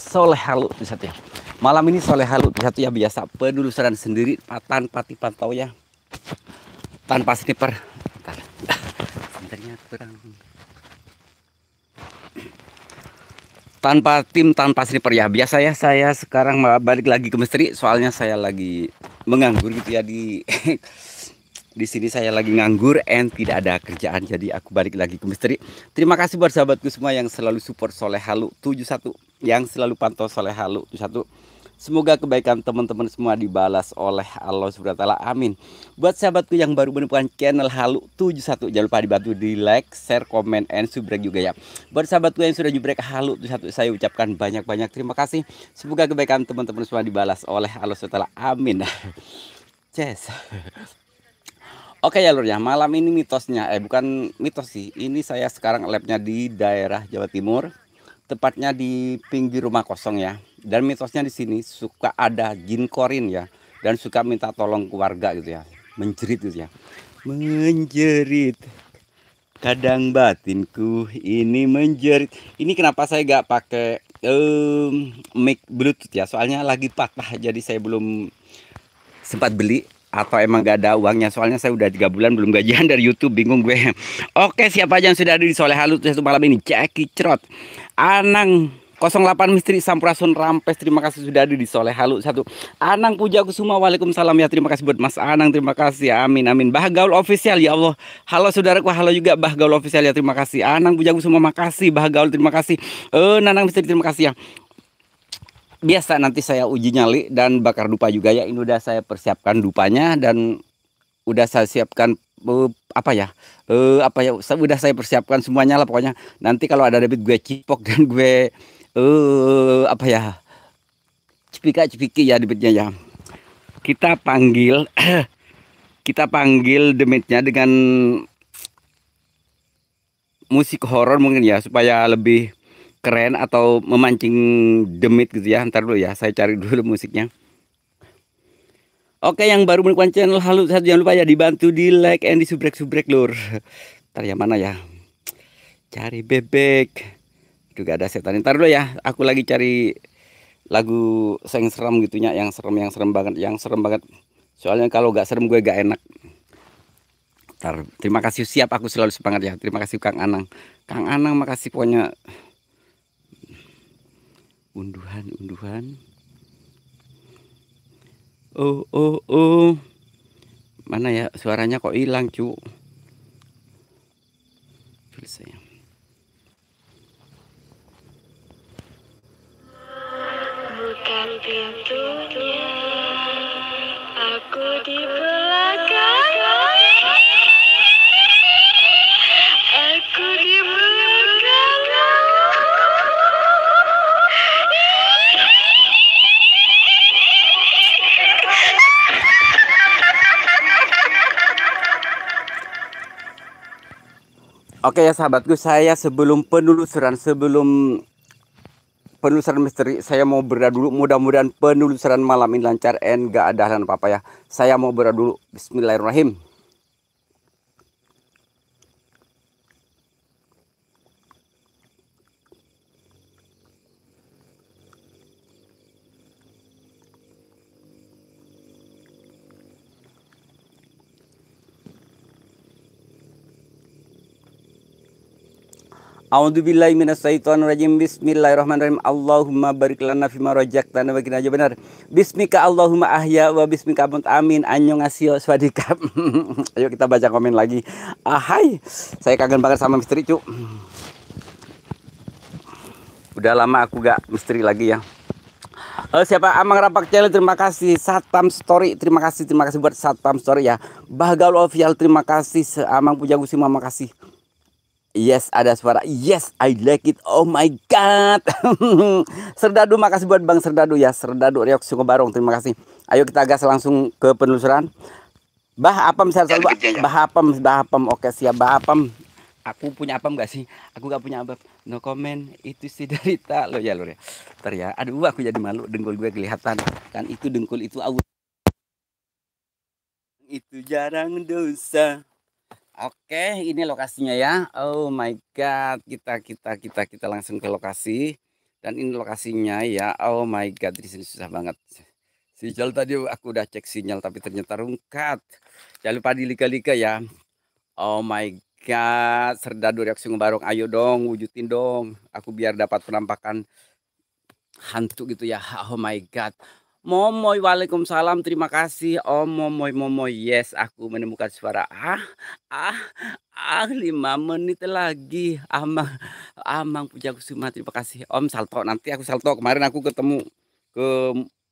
Soleh Halu satu ya. Malam ini Soleh Halu satu ya, biasa penelusuran sendiri tanpa dipantau ya, tanpa sniper. Sebenarnya kurang. Tanpa tim, tanpa sniper ya. Biasa ya, saya sekarang balik lagi ke misteri, soalnya saya lagi menganggur gitu ya di di sini saya lagi nganggur and tidak ada kerjaan, jadi aku balik lagi ke misteri. Terima kasih buat sahabatku semua yang selalu support Soleh Halu 71, yang selalu pantau Soleh Halu 71. Semoga kebaikan teman-teman semua dibalas oleh Allah Subhanahu wa taala. Amin. Buat sahabatku yang baru menemukan channel Halu 71, jangan lupa dibantu di like, share, komen, and subscribe juga ya. Buat sahabatku yang sudah jubrek Halu 71, saya ucapkan banyak-banyak terima kasih. Semoga kebaikan teman-teman semua dibalas oleh Allah Subhanahu wa taala. Amin. Yes. Oke ya lur ya, malam ini mitosnya, bukan mitos sih, ini saya sekarang labnya di daerah Jawa Timur, tepatnya di pinggir rumah kosong ya. Dan mitosnya di sini suka ada jin korin ya, dan suka minta tolong keluarga gitu ya, menjerit gitu ya, menjerit. Kadang batinku ini menjerit. Ini kenapa saya gak pakai mic Bluetooth ya, soalnya lagi patah, jadi saya belum sempat beli, atau emang gak ada uangnya, soalnya saya udah 3 bulan belum gajian dari YouTube, bingung gue. Oke, siapa aja yang sudah ada di Soleh Halu satu malam ini? Jackie Crot, Anang 08 Misteri Sampurasun Rampes, terima kasih sudah ada di Soleh Halu 1. Anang Puja Kusuma, waalaikumsalam ya, terima kasih buat Mas Anang, terima kasih ya, amin amin. Bah Gaul official ya Allah, halo saudaraku, halo juga Bah Gaul official ya, terima kasih. Anang Puja Kusuma, makasih. Bah Gaul, terima kasih. Nanang Misteri, terima kasih ya. Biasa nanti saya uji nyali dan bakar dupa juga ya. Ini udah saya persiapkan dupanya dan udah saya siapkan apa ya, udah saya persiapkan semuanya lah pokoknya. Nanti kalau ada debit gue cipok dan gue apa ya, cipika-cipiki ya debitnya ya. Kita panggil kita panggil demitnya dengan musik horor mungkin ya, supaya lebih keren atau memancing demit gitu ya. Ntar dulu ya, saya cari dulu musiknya. Oke, yang baru menemukan channel Halu satu, jangan lupa ya dibantu di like and di subrek lur. Ntar ya, mana ya, cari bebek. Itu gak ada setan. Ntar dulu ya, aku lagi cari lagu yang serem gitunya, yang serem banget, soalnya kalau gak serem gue gak enak. Ntar, terima kasih, siap, aku selalu semangat ya. Terima kasih Kang Anang, makasih pokoknya. Unduhan. Oh. Mana ya, suaranya kok hilang, cu. Selesai. Bukan pintunya, aku di belakang. Aku di belakang. Oke ya sahabatku, saya sebelum penelusuran misteri, saya mau berdoa dulu. Mudah-mudahan penelusuran malam ini lancar and gak ada halangan apa-apa ya. Saya mau berdoa dulu. Bismillahirrahmanirrahim. A'udzubillahi minasyaitonirrajim. Bismillahirrahmanirrahim. Allahumma barik lana fima razaqtana wa qina adzabannar. Bismika Allahumma ahya wa bismika amut. Amin. Annyeonghaseyo swadikap. Ayo kita baca komen lagi. Hai. Saya kangen banget sama misteri, cu. Udah lama aku gak misteri lagi ya. Siapa? Amang Rapak Channel, terima kasih. Satpam Story, terima kasih buat Satpam Story ya. Bahgaul Official, terima kasih. Amang Puja Kusuma, makasih. Yes, ada suara. Yes, I like it. Oh my god. Serdadu, makasih buat Bang Serdadu ya. Serdadu Riok Sukobarong, terima kasih. Ayo kita gas langsung ke penelusuran. Bah Apam, saya selalu Bah Apam. Oke, siap Bah Apam. Aku punya apam gak sih? Aku gak punya abab. No comment, itu si derita lo ya lur ya. Ntar ya. Aduh, aku jadi malu, dengkul gue kelihatan. Kan itu dengkul itu itu jarang dosa. Oke, ini lokasinya ya. Oh my god, kita langsung ke lokasi. Dan ini lokasinya ya. Oh my god, di sini susah banget. Sinyal tadi aku udah cek sinyal tapi ternyata rungkat. Jangan lupa dilika-lika ya. Oh my god, Serdadu Reaksi Ngebarong, ayo dong wujudin dong. Aku biar dapat penampakan hantu gitu ya. Oh my god. Momoy, waalaikumsalam, terima kasih. Oh momoy, momoy, yes, aku menemukan suara. Ah, 5 menit lagi. Amang Puja Kusuma, terima kasih. Om salto, nanti aku salto. Kemarin aku ketemu ke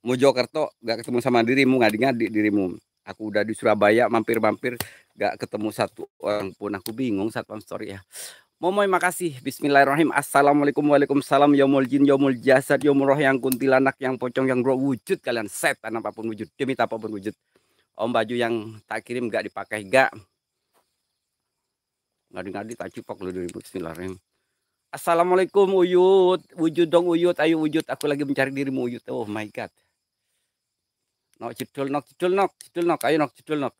Mojokerto, gak ketemu sama dirimu, ngadi-ngadi dirimu. Aku udah di Surabaya, mampir-mampir, gak ketemu satu orang pun. Aku bingung saat story ya. Momoy, makasih. Bismillahirrahmanirrahim. Assalamualaikum, waalaikumsalam. Yaumul jin, yaumul jasad, yaumul roh, yang kuntilanak, yang pocong, yang roh, wujud kalian setan apapun wujud, demi apapun wujud. Om, baju yang tak kirim gak dipakai, gak ngadi-ngadi tak cipok lu dari Bismillahirrahmanirrahim. Assalamualaikum Uyut, wujud dong Uyut, ayo wujud. Aku lagi mencari dirimu Uyut. Oh my god. Nok cedul nok cedul nok cedul nok, ayo nok cedul nok.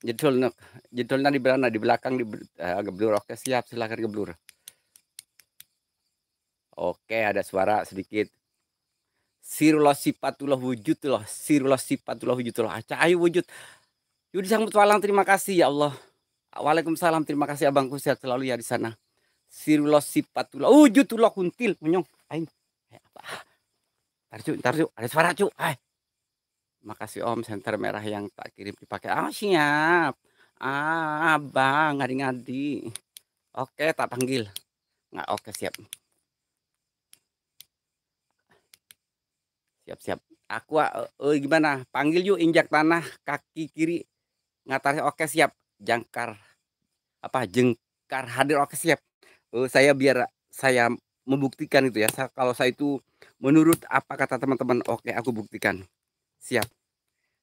Jedul nok, jedulnya di mana? Di belakang di geblur. Oke siap, silakan geblur. Oke, ada suara sedikit. Sirullah sifatullah wujud loh, sirullah sifatullah wujud loh. Aca ayo wujud. Yudi sang petualang, terima kasih ya Allah. Waalaikumsalam, terima kasih abangku, sehat selalu ya di sana. Sirullah sifatullah wujudullah kuntil munyong. Aing. Ntar cu, ada suara cu. Makasih Om, senter merah yang tak kirim dipakai. Ah siap. Abang ngadi-ngadi. Oke, tak panggil. Nggak, oke siap. Siap-siap. Aku gimana? Panggil yuk, injak tanah kaki kiri. Ngatarnya oke siap. Jangkar apa jengkar hadir, oke siap. Saya biar saya membuktikan itu ya. Kalau saya itu menurut apa kata teman-teman, oke aku buktikan. Siap.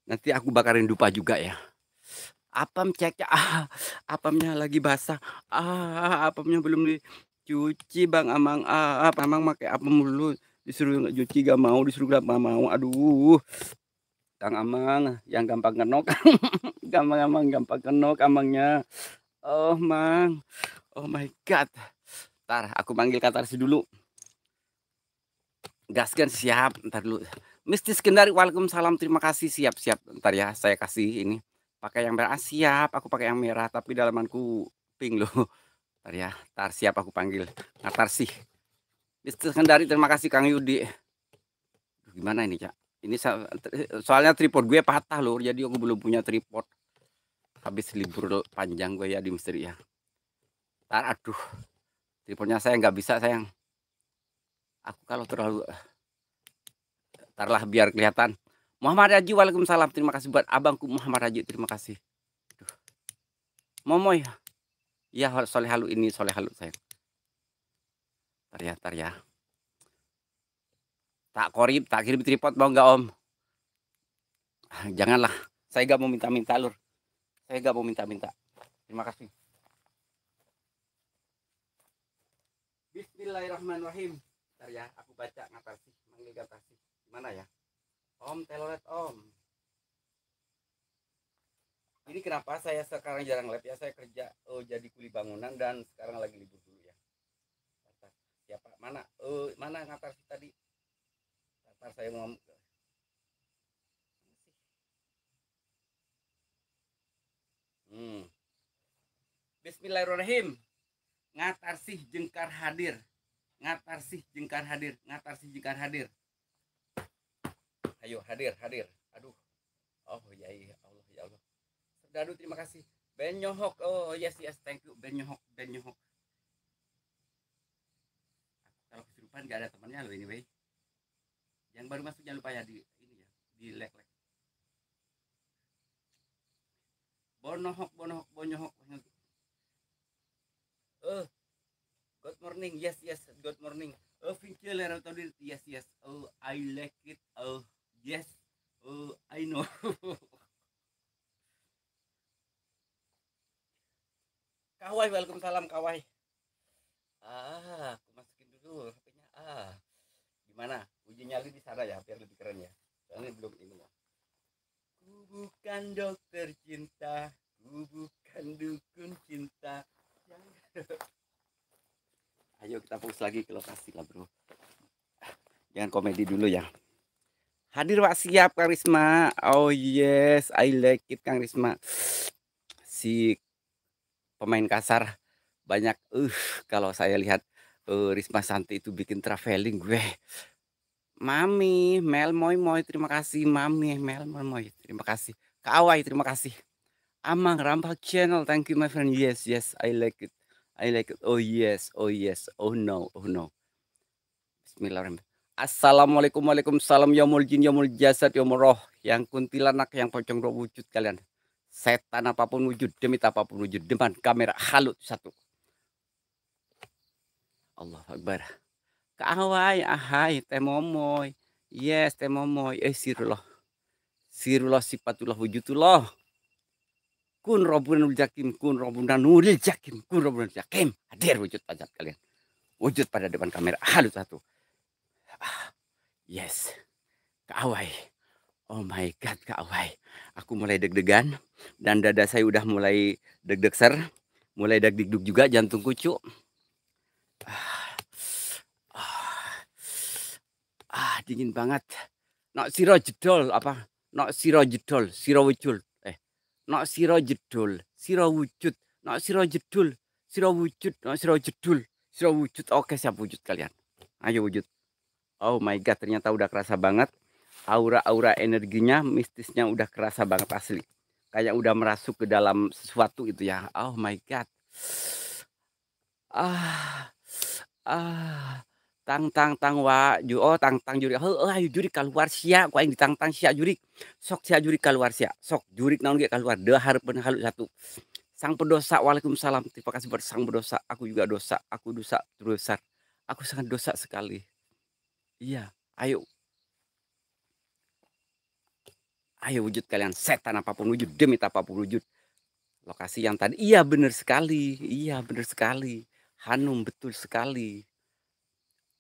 Nanti aku bakarin dupa juga ya. Apam cek apamnya lagi basah. Apamnya belum dicuci Bang Amang. Apa Amang pakai apa mulu? Disuruh nggak cuci gak mau, disuruh gak mau. Aduh. Kang Amang yang gampang kenok. gampang kenok Amangnya. Oh Mang. Oh my god. Ntar aku panggil Katarsi dulu. Gaskan siap. Ntar dulu. Mistis Kendari, waalaikumsalam, terima kasih, siap-siap. Ntar ya saya kasih ini. Pakai yang merah, siap. Aku pakai yang merah tapi dalamanku pink loh. Ntar ya, ntar siap aku panggil Katarsi. Mistis Kendari, terima kasih Kang Yudi. Gimana ini, Cak? Ini soalnya tripod gue patah loh, jadi aku belum punya tripod. Habis libur panjang gue ya di misteri ya. Ntar aduh, tripodnya saya nggak bisa sayang. Aku kalau terlalu tarlah biar kelihatan. Muhammad Haji, waalaikumsalam, terima kasih buat abangku Muhammad Haji, terima kasih. Aduh. Momoy, ya soleh halu ini soleh halu sayang. Tar ya. Tak korip, tak kirim tripod mau nggak Om? Janganlah, saya nggak mau minta-minta lur. Saya nggak mau minta-minta. Terima kasih. Bismillahirrahmanirrahim. Ntar ya, aku baca ngatasi, manggil ngatasi. Gimana ya? Om, telolet Om. Ini kenapa saya sekarang jarang live ya? Saya kerja jadi kuli bangunan dan sekarang lagi libur dulu ya. Siapa? Mana? Mana ngatasi tadi? Ntar saya ngomong. Bismillahirrahmanirrahim. Ngatarsih jengkar hadir. Ngatarsih jengkar hadir. Ngatarsih jengkar hadir. Ayo hadir. Aduh. Oh ya Allah ya Allah. Serdadu, terima kasih. Ben Nyohok. Oh yes thank you Ben Nyohok. Kalau kesurupan gak ada temannya loh ini wey. Yang baru masuk jangan lupa ya di ini ya, di like. Bonohok. Good morning, yes, good morning. Vincel yes. I like it. Yes. I know. Kawai, waalaikumsalam Kawai. Aku masukin dulu HP-nya. Gimana? Uji nyali di sana ya, biar lebih keren ya. Soalnya belum ini ya. Ku bukan dokter cinta, ku bukan dukun cinta. Ayo kita fokus lagi ke lokasi lah bro. Jangan komedi dulu ya. Hadir Pak, siap Kang Risma. Oh yes, I like it Kang Risma. Si pemain kasar banyak. Kalau saya lihat Risma Santi itu bikin traveling gue. Mami, Mel Moy Moy, terima kasih. Mami, Mel Moy Moy, terima kasih. Kak Awai, terima kasih. Amang Rampak Channel, thank you my friend. Yes, yes, I like it. I like it. Oh yes, oh yes, oh no, oh no. Bismillahirrahmanirrahim. Assalamualaikum, waalaikumsalam, yaumul jin, yaumul jasad, yaumul roh. Yang kuntilanak, yang pocong roh wujud kalian. Setan apapun wujud, demit apapun wujud, depan kamera halut satu. Allah Akbar. Kaaway, ahai, teh momoy. Yes, teh momoy. Sirullah. Sirullah sifatullah wujudullah. Kun robunul jakim, kun robunul jakim, kun robunul jakim. Hadir wujud pajak kalian. Wujud pada depan kamera halut satu. Yes. Kaaway. Oh my God, Kak Awai. Aku mulai deg-degan dan dada saya udah mulai deg-degser, mulai deg-degdug juga jantung kucu. Dingin banget. Nok siro jedol apa? Nok siro jedol, siro wujud. Nok siro jedol, siro wujud. Nok siro jedul, siro wujud. Nok siro jedul, siro wujud. Oke, siap wujud kalian. Ayo wujud. Oh my God, ternyata udah kerasa banget. Aura-aura energinya, mistisnya udah kerasa banget asli. Kayak udah merasuk ke dalam sesuatu itu ya. Oh my God. Tang wa tang juri. Ayo juri keluar sia, ku aing ditangtang sia juri. Sok sia juri keluar sia. Sok juri naon ge keluar. Dahar pun halu satu. Sang pendosa, waalaikumsalam. Terima kasih buat sang pendosa. Aku juga dosa. Aku dosa terbesar. Aku sangat dosa sekali. Iya, ayo. Ayo wujud kalian, setan apapun wujud, demit apapun wujud. Lokasi yang tadi, iya benar sekali, iya benar sekali. Hanum betul sekali.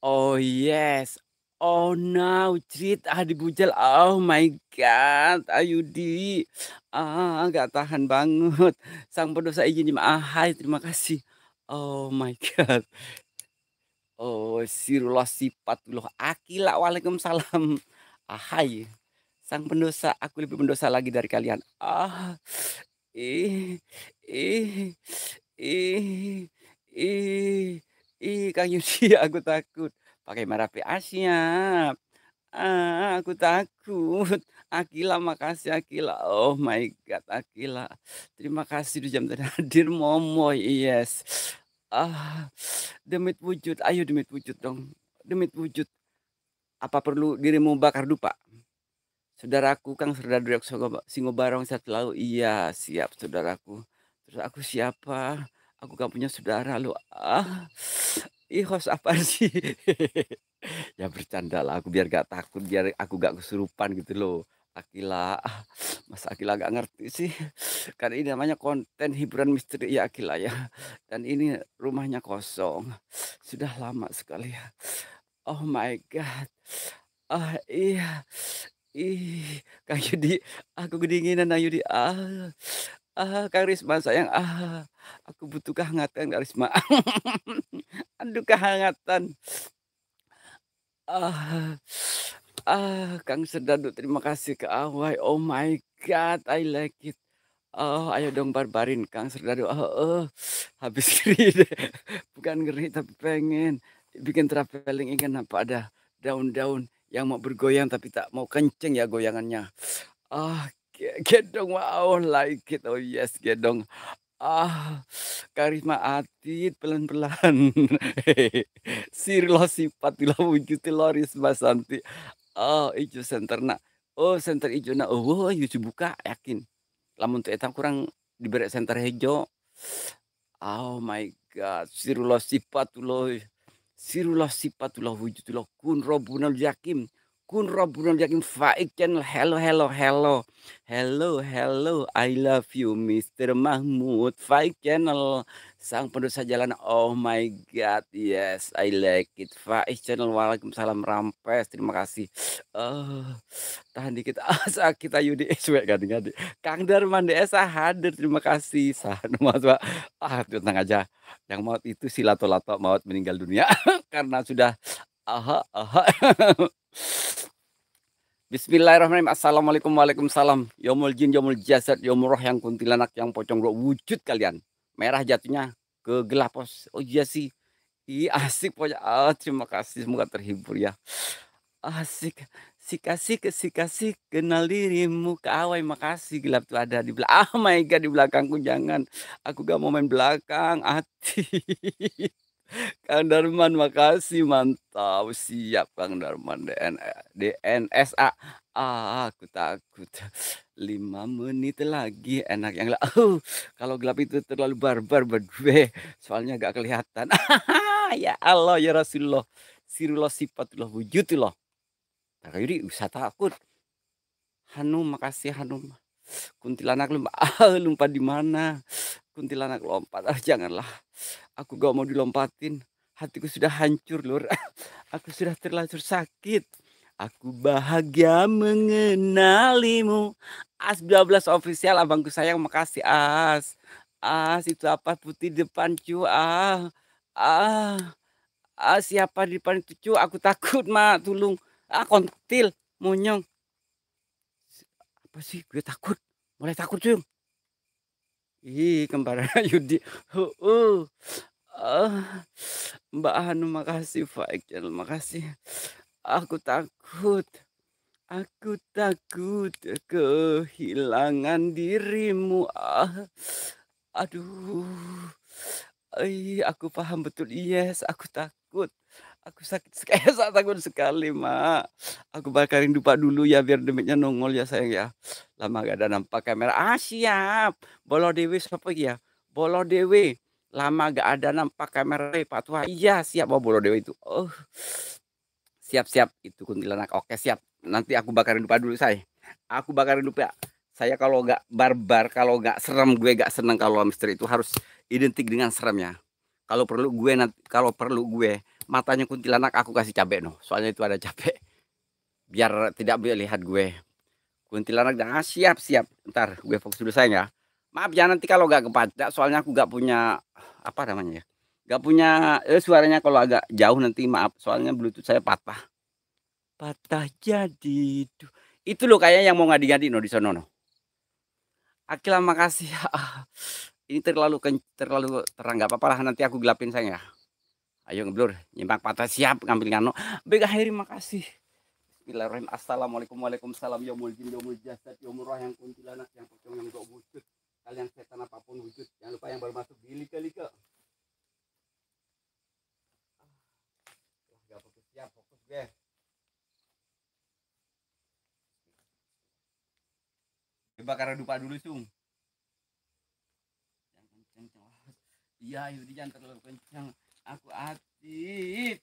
Oh yes, oh no, Crit, dibujal, oh my God, Ayudi, gak tahan banget. Sang pendosa izin hai, terima kasih. Oh my God. Oh, sirullah sifatullah akila, waalaikumsalam. Ahai. Sang pendosa, aku lebih pendosa lagi dari kalian. Ih, ih, ih, Kang Yudi, aku takut. Pakai Marapi siap. Aku takut. Akila, makasih Akila. Oh my God, Akila. Terima kasih di jam tadi hadir Momoy. Yes. Demit wujud. Ayo demit wujud dong. Demit wujud. Apa perlu dirimu bakar dupa? Saudaraku Kang Serdadu Singobarong saya lalu. Iya, siap saudaraku. Terus aku siapa? Aku gak punya saudara lu. Host apa sih? Ya bercanda lah aku biar gak takut, biar aku gak kesurupan gitu loh. Akila, Mas Akila gak ngerti sih. Karena ini namanya konten hiburan misteri ya Akila ya. Dan ini rumahnya kosong. Sudah lama sekali ya. Oh my God. Iya. Kang Yudi, aku kedinginan Yudi. Kang Risma sayang. Aku butuh kehangatan Kang Risma. Aduh kehangatan. Kang Sedadu, terima kasih ke Awai. Oh my God, I like it. Ayo dong barbarin Kang Serdadu. Habis ngeri deh. Bukan ngeri tapi pengen bikin traveling ingin apa ada daun-daun yang mau bergoyang tapi tak mau kenceng ya goyangannya. Gedong, wow, like it. Oh yes, gedong. Karisma atit pelan-pelan. Sirlo sifat tila wujud tila Risma Santi. Ijo center nak. Oh, center ijo nak. Oh, ijo buka yakin. Lamun teu eta kurang diberi center hejo. Oh my God, sirullah sifatullah. Sirullah sifatullah wujudullah kun robunal yakim. Kun robunal yakim faik channel. Hello, hello, hello. Hello, hello. I love you Mr. Mahmud. Faik channel. Sang pendosa jalan. Oh my God. Yes, I like it. Faik channel. Waalaikumsalam Rampes. Terima kasih. Tahan dikit. Sakit ayu di SW gadi-gadi. Kang Darman Desa hadir. Terima kasih. Mas Pak. Tenang aja. Yang maut itu si lato-lato maut meninggal dunia. Karena sudah Aha, aha. Bismillahirrahmanirrahim. Assalamualaikum, waalaikumsalam. Yaumul jin, yaumul jasad, yaumul roh, yang kuntilanak, yang pocong roh, wujud kalian. Merah jatuhnya ke gelap, Bos. Oh iya sih. Asik pokoknya. Terima kasih, semoga terhibur ya. Asik. Si kasih kenal dirimu, kawai makasih, gelap tuh ada di belakang. Oh my God, di belakangku jangan. Aku gak mau main belakang, hati. Kang Darman, makasih, mantap, siap Kang Darman, DNSA. Aku takut. 5 menit lagi, enak yang kalau gelap itu terlalu barbar buat gue, soalnya gak kelihatan. Ya Allah, ya Rasulullah, sirullah sifatullah wujudullah. Kakak Yudi, usah takut. Hanum, makasih Hanum. Kuntilanak lumpa, lumpa di mana? Kuntilanak lompat, janganlah. Aku gak mau dilompatin. Hatiku sudah hancur, Lur. Aku sudah terlanjur sakit. Aku bahagia mengenalimu. As 12 official, abangku sayang, makasih As. As itu apa putih depan cu. Ah, siapa di depan itu cu? Aku takut, Mak, tolong. Kontil, monyong. Apa sih? Gue takut. Mulai takut, cu. Ih, kembaran Yudi. Ah, Mbak Hanu, makasih. Faik Channel, makasih. Aku takut. Aku takut kehilangan dirimu. Aduh. Aku paham betul. Yes, aku takut. Aku sakit sekali, takut sekali, Mak. Aku bakar rindu Pak dulu ya, biar demiknya nongol ya sayang ya. Lama gak ada nampak kamera. Siap. Bolo Dewi siapa ya? Bolo Dewi. Lama gak ada nampak kamera, Pak Tua. Iya, siap. Oh, Bolo Dewi itu. Oh, siap-siap. Itu kuntilanak. Oke, siap. Nanti aku bakarin lupa dulu, saya. Aku bakarin lupa. Saya kalau nggak barbar, kalau nggak serem, gue nggak seneng. Kalau misteri itu harus identik dengan seremnya. Kalau perlu gue nanti, kalau perlu gue matanya kuntilanak aku kasih cabe no. Soalnya itu ada cabe. Biar tidak boleh lihat gue. Kuntilanak dan siap-siap. Ntar gue fokus dulu sayang ya. Maaf ya nanti kalau nggak kebaca, soalnya aku nggak punya apa namanya ya. Nggak punya suaranya kalau agak jauh nanti, maaf. Soalnya bluetooth saya patah. Patah jadi. Itu loh kayaknya yang mau ngadi-ngadi no di sono no. Akila, makasih ya. Ini terlalu terang, nggak apa-apa lah, nanti aku gelapin sayang ya. Ayo ngeblur, nyimak patah, siap ngambil ngano. Bega Heri, makasih. Bismillahirrahmanirrahim. Assalamualaikum, waalaikumsalam. Yaumul jin, yaumul jasad, yaumul roh, yang kuntilanak, yang pocong, yang gak wujud. Kalian setan apapun wujud. Jangan lupa yang baru masuk di like. Gak fokus, siap, fokus gue. Bakar dupa dulu, Sung. Iya, Yudi jangan terlalu kencang. Aku atit.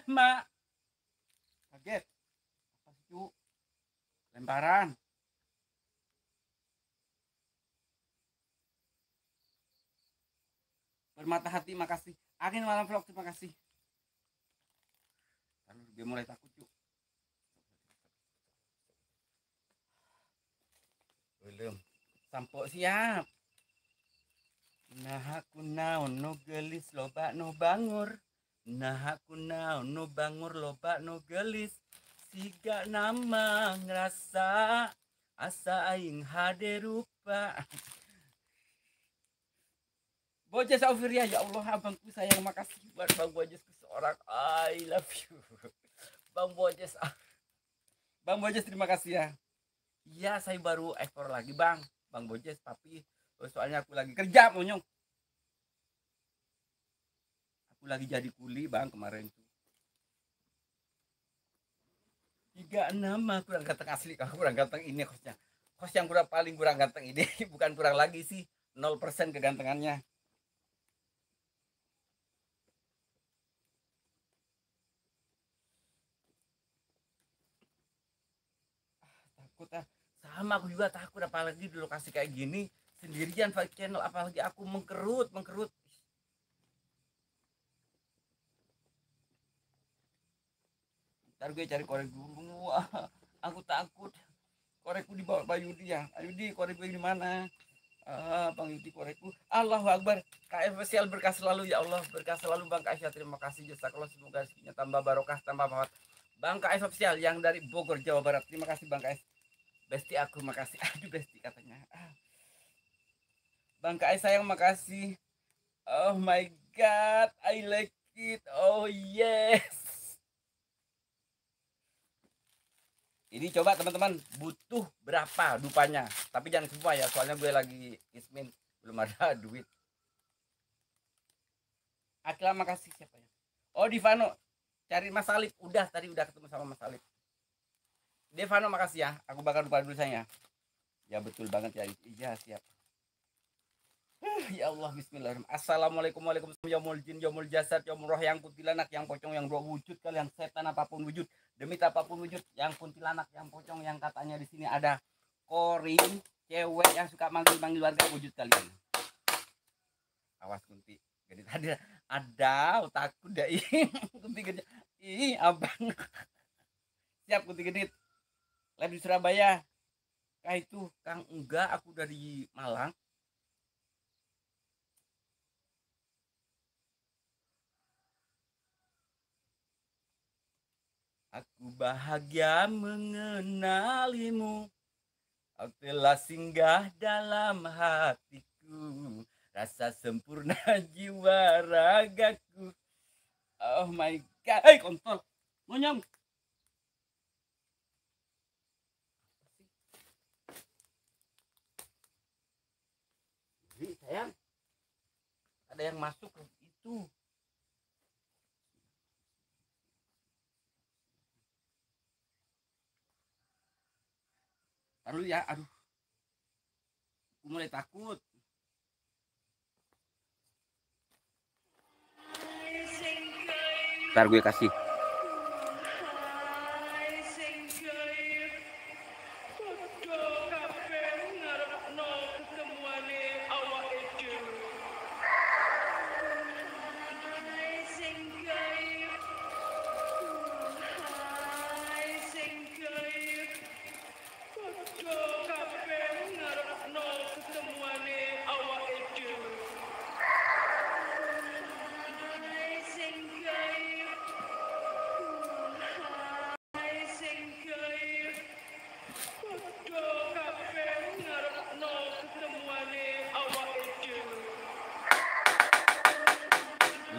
Mak. Kaget. Apa itu? Lemparan. Bermata hati, makasih. Angin malam vlog, terima kasih. Lalu dia mulai takut, cu. Belum. Sampo siap. Nah aku naon no gelis loba no bangur. Nah aku naon no bangur loba no gelis. Siga nama ngerasa asa aing hade rupa. Bojes Aufiria, ya Allah abangku sayang, makasih buat Bang Bojesku seorang. I love you. Bang Bojes. Bang Bojes, terima kasih ya. Iya, saya baru ekspor lagi, Bang. Bang Bojes, tapi soalnya aku lagi kerja, monyong. Aku lagi jadi kuli, Bang, kemarin tuh. 36, kurang ganteng asli, kalau kurang ganteng ini kosnya. Kos yang paling kurang ganteng ini, bukan kurang lagi sih, 0% kegantengannya. Takut sama aku juga takut, apalagi di lokasi kayak gini sendirian Faik Channel, apalagi aku mengkerut. Ntar gue cari korek dulu. Aku takut korekku dibawa Pak Yudi ya. Yudi, korek gue di mana? Bang Yudi, korekku. Allahu Akbar. KF spesial berkah selalu ya Allah, berkah selalu Bang KF ya. Terima kasih jazakallah, semoga rezekinya tambah barokah, tambah mahat. Bang KF spesial yang dari Bogor Jawa Barat. Terima kasih Bang KF. Besti aku makasih. Aduh besti katanya. Bang KF sayang makasih. Oh my god, I like it. Oh yes. Ini coba teman-teman, butuh berapa dupanya? Tapi jangan semua ya, soalnya gue lagi ismin, belum ada duit. Akila makasih siapa ya? Oh Divano, cari Mas Salib. Udah tadi udah ketemu sama Mas Salib. Devano makasih ya, aku bakal lupa dulu saya. Ya betul banget ya, iya siap. Ya Allah, bismillahirrahmanirrahim. Assalamualaikum warahmatullahi wabarakatuh. Yaumul jin, yaumul jasad, yaumul roh, yang kuntilanak, yang pocong, yang dua wujud kalian, setan apapun wujud, demi apapun wujud, yang kuntilanak, yang pocong, yang katanya di sini ada korin, cewek yang suka manggil-manggil warga, wujud kalian. Awas kunti. Jadi tadi ada takut dah kunti gede. Ih, abang. Siap kunti genit. Live di Surabaya. Kah itu Kang enggak, aku dari Malang. Aku bahagia mengenalimu. Kau telah singgah dalam hatiku. Rasa sempurna jiwa ragaku. Oh my god. Hei kontol. Monyong. Jadi sayang. Ada yang masuk itu. Taruh ya, aduh. Aku mulai takut. Ntar gue kasih.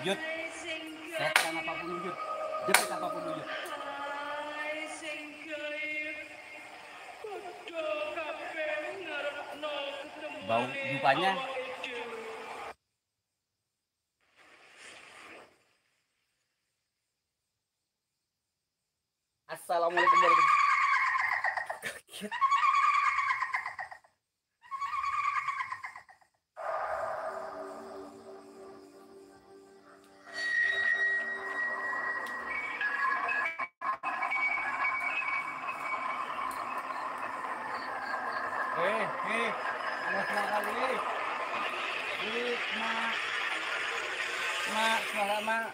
Wujud, setan apapun wujud, depet apapun wujud. Bau dupanya. Assalamualaikum warahmatullahi wabarakatuh. Awas kali. Ini mak, suara mak.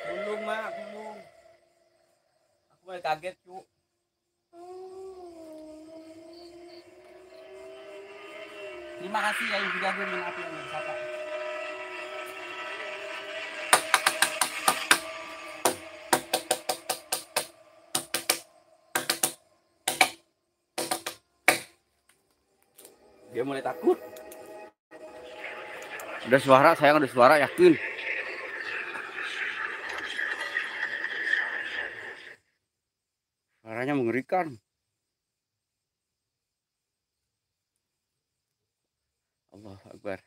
Tulung mak, tulung. Aku mulai kaget cu. Terima kasih ya yang sudah beri api yang bersapa. Dia mulai takut. Udah suara, sayang ada suara, yakin. Suaranya mengerikan. Allahu Akbar.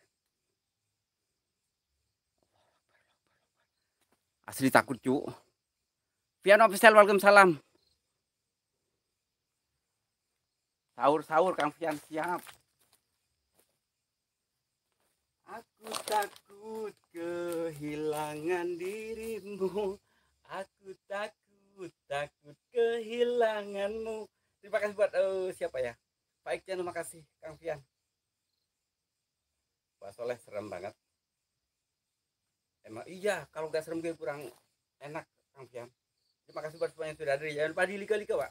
Asli takut cu. Piano official, waalaikumsalam. Sahur Kang Fian siap. Aku takut kehilangan dirimu. Aku takut kehilanganmu. Terima kasih buat siapa ya? Pak Ikjan, terima kasih Kang Fian. Pak Soleh serem banget. Emang iya, kalau nggak serem gue kurang enak, Kang Fian. Terima kasih buat semuanya yang sudah hadir. Jangan lupa dilika-lika, Pak.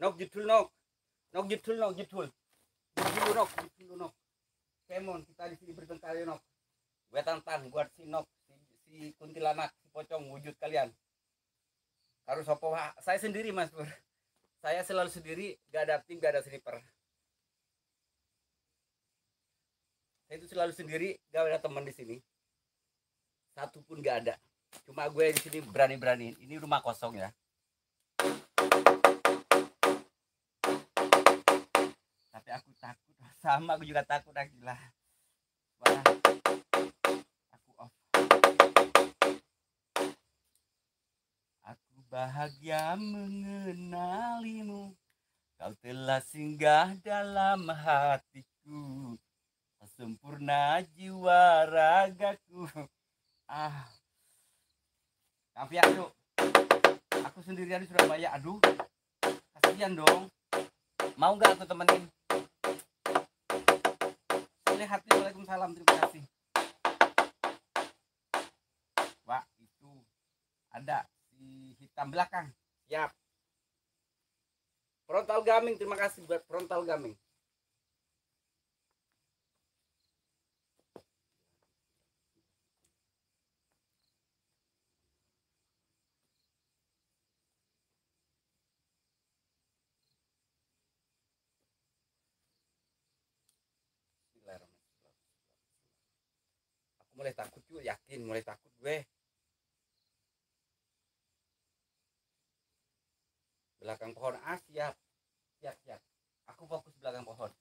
Nok judul nok. Nok judul nok judul. Judul nok, judul nok. Kemon, kita di sini bertengkar ya nok. Gue tantang buat si nok, si kuntilanak, si pocong wujud kalian. Harus sopo, saya sendiri Mas Pur. Saya selalu sendiri, gak ada tim, gak ada sniper. Saya itu selalu sendiri, gak ada teman di sini. Satu pun gak ada. Cuma gue di sini berani-berani. Ini rumah kosong ya. Tapi aku takut, sama aku juga takut, gila. Wah, aku off. Aku bahagia mengenalimu. Kau telah singgah dalam hatiku. Sempurna jiwa ragaku. Tapi aduh, aku sendirian di Surabaya. Aduh, kasihan dong. Mau nggak aku temenin? Lihat, waalaikumsalam, terima kasih. Wah, itu ada si hitam belakang. Siap. Frontal gaming, terima kasih buat frontal gaming. Aku mulai takut juga, yakin mulai takut gue. Belakang pohon, siap. Siap. Aku fokus belakang pohon.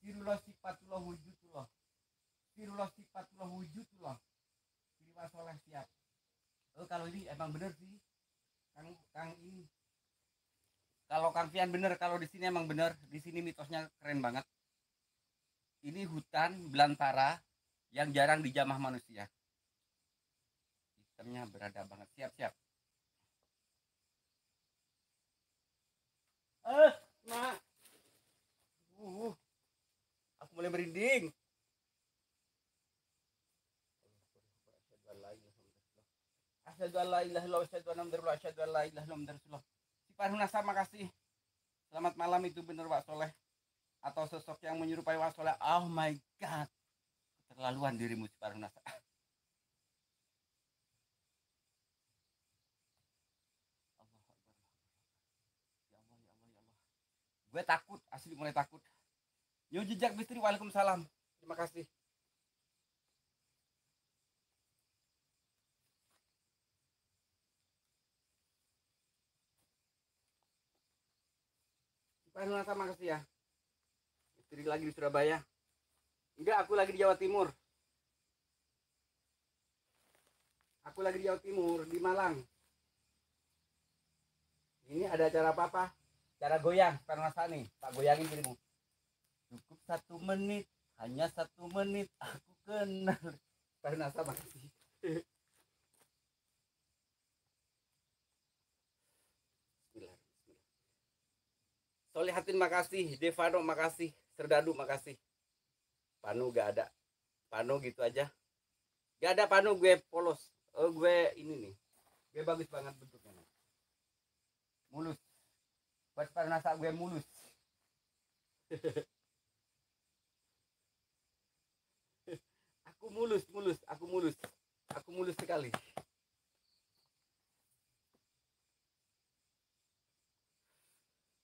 Sirullah sifatullah wujudullah. Sirullah sifatullah wujudullah. Sirullah soleh siap. Kalau ini emang bener sih. Kang ini. Kalau Kang Fian bener, kalau di sini emang bener. Di sini mitosnya keren banget. Ini hutan belantara yang jarang dijamah manusia. Sistemnya berada banget. Siap. Nah. Aku mulai merinding. Asyhadu an la ilaha illallah wa asyhadu anna muhammadar rasulullah. Asyhadu an la ilaha illallah. Si Parhunasa, makasih. Selamat malam, itu bener Pak Soleh. Atau sosok yang menyerupai Pak Soleh. Oh my god. Keterlaluan dirimu si Parhunasa. Gue takut, asli mulai takut. Yo jejak misteri, waalaikumsalam. Terima kasih. Pak makasih ya. Istri lagi di Surabaya. Enggak, aku lagi di Jawa Timur. Aku lagi di Jawa Timur, di Malang. Ini ada acara apa? Cara goyang, Parnasa nih. Tak goyangin dirimu. Cukup 1 menit, hanya 1 menit aku kenal. Parnasa makasih. Solihatin makasih, Devano makasih, Serdadu makasih. Panu gak ada. Panu gitu aja. Gak ada Panu, gue polos. Gue ini nih. Gue bagus banget bentuknya. Mulus. Buat Parnasa gue mulus. Aku mulus. Aku mulus sekali.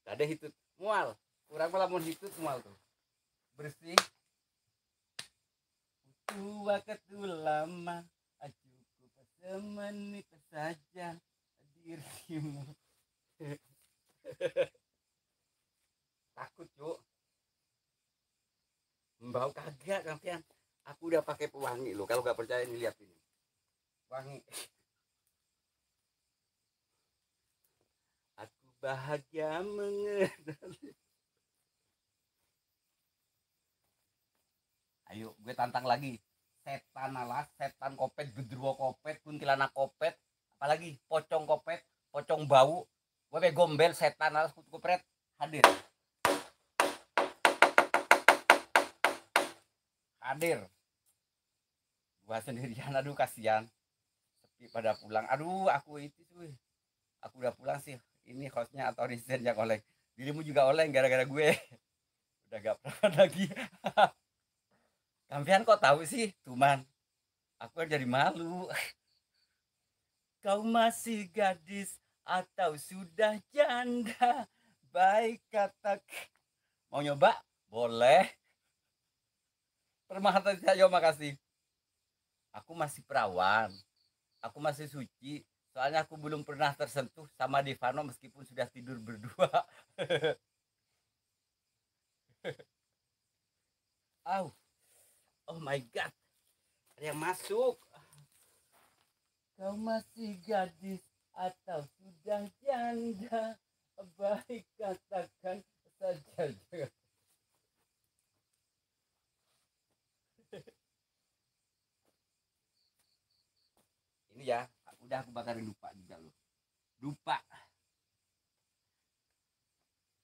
Ada hitut mual, kurang melamun hitut mual tuh. Bersih. Butuh waktu lama, cukup semenit saja dirimu. Takut cuk. Bau kagak Kang Fian. Aku udah pakai pewangi loh. Kalau nggak percaya nih lihat ini. Wangi. Aku bahagia mengenali. Ayo, gue tantang lagi. Setan alas, setan kopet, gedruwo kopet, kuntilanak kopet, apalagi pocong kopet, pocong bau, gue gombel, setan alas, kutu kopret, hadir. hadir. Gua sendirian, aduh kasihan. Sepi pada pulang. Aduh, aku itu tuh. Aku udah pulang sih. Ini hostnya atau resident yang oleng. Dirimu juga oleng gara-gara gue. Udah gak pernah lagi. Kampian kok tahu sih, Tuman. Aku kan jadi malu. Kau masih gadis atau sudah janda? Baik kata. Mau nyoba? Boleh. Permata saya makasih. Aku masih perawan. Aku masih suci. Soalnya aku belum pernah tersentuh sama Divano meskipun sudah tidur berdua. Oh, oh my god. Ada yang masuk. Kau masih gadis atau sudah janda? Baik katakan saja. Ini ya, udah aku bakarin lupa juga loh. Lupa.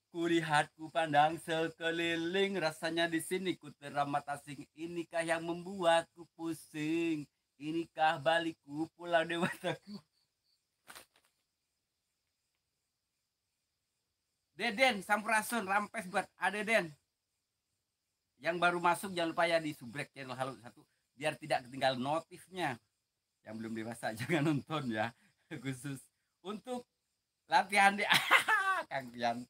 Kulihat ku pandang sekeliling, rasanya di sini ku teramat asing. Inikah yang membuatku pusing? Inikah balikku pulau dewataku? Deden, Sampurasun, Rampes buat Adeden. Yang baru masuk jangan lupa ya di subrek channel Halo 1 biar tidak ketinggalan notifnya. Yang belum dewasa jangan nonton ya. Khusus untuk latihan di Kang Pian.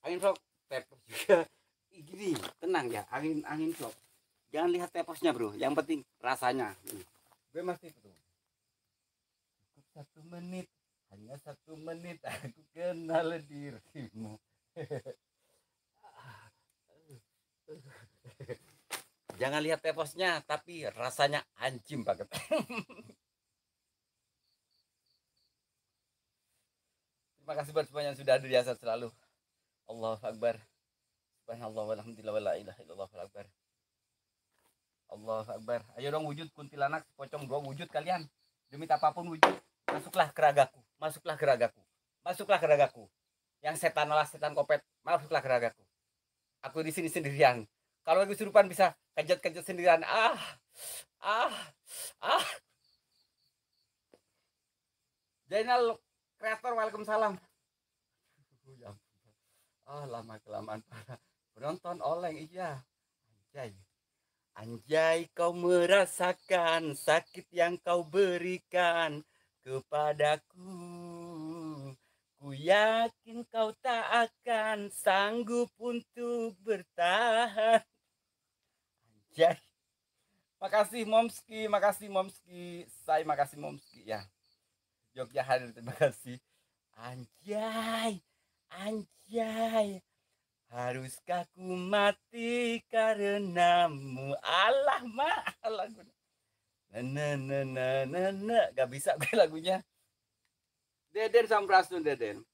Angin vlog tepos juga. Gini, tenang ya, angin vlog. Jangan lihat teposnya bro, yang penting rasanya. Gue masih tuh. Cukup 1 menit, hanya 1 menit aku kenal dirimu. Jangan lihat teposnya, tapi rasanya anjing banget. Terima kasih buat semuanya yang sudah hadir ya selalu. Allahu Akbar. Subhanallah walhamdulillah wala ilaha illallah wal akbar. Allahu Akbar. Ayo dong wujud kuntilanak pocong 2 wujud kalian. Demi apapun wujud, masuklah ke ragaku. Masuklah ke ragaku. Masuklah ke ragaku. Yang setan lah setan kopet, masuklah ke ragaku. Aku di sini sendirian. Kalau lagi kesurupan bisa kejut-kejut sendirian. Ah. Jainal kreator, waalaikumsalam. Lama kelamaan penonton oleng iya. Anjay kau merasakan sakit yang kau berikan kepadaku. Ku yakin kau tak akan sanggup untuk bertahan. Anjay. Makasih Momski. Saya makasih Momski ya. Jogja hadir, terima kasih. Anjay. Haruskah ku mati karenamu? Alah mah lagu. Gak bisa gue lagunya. Deden Sampurasun Deden.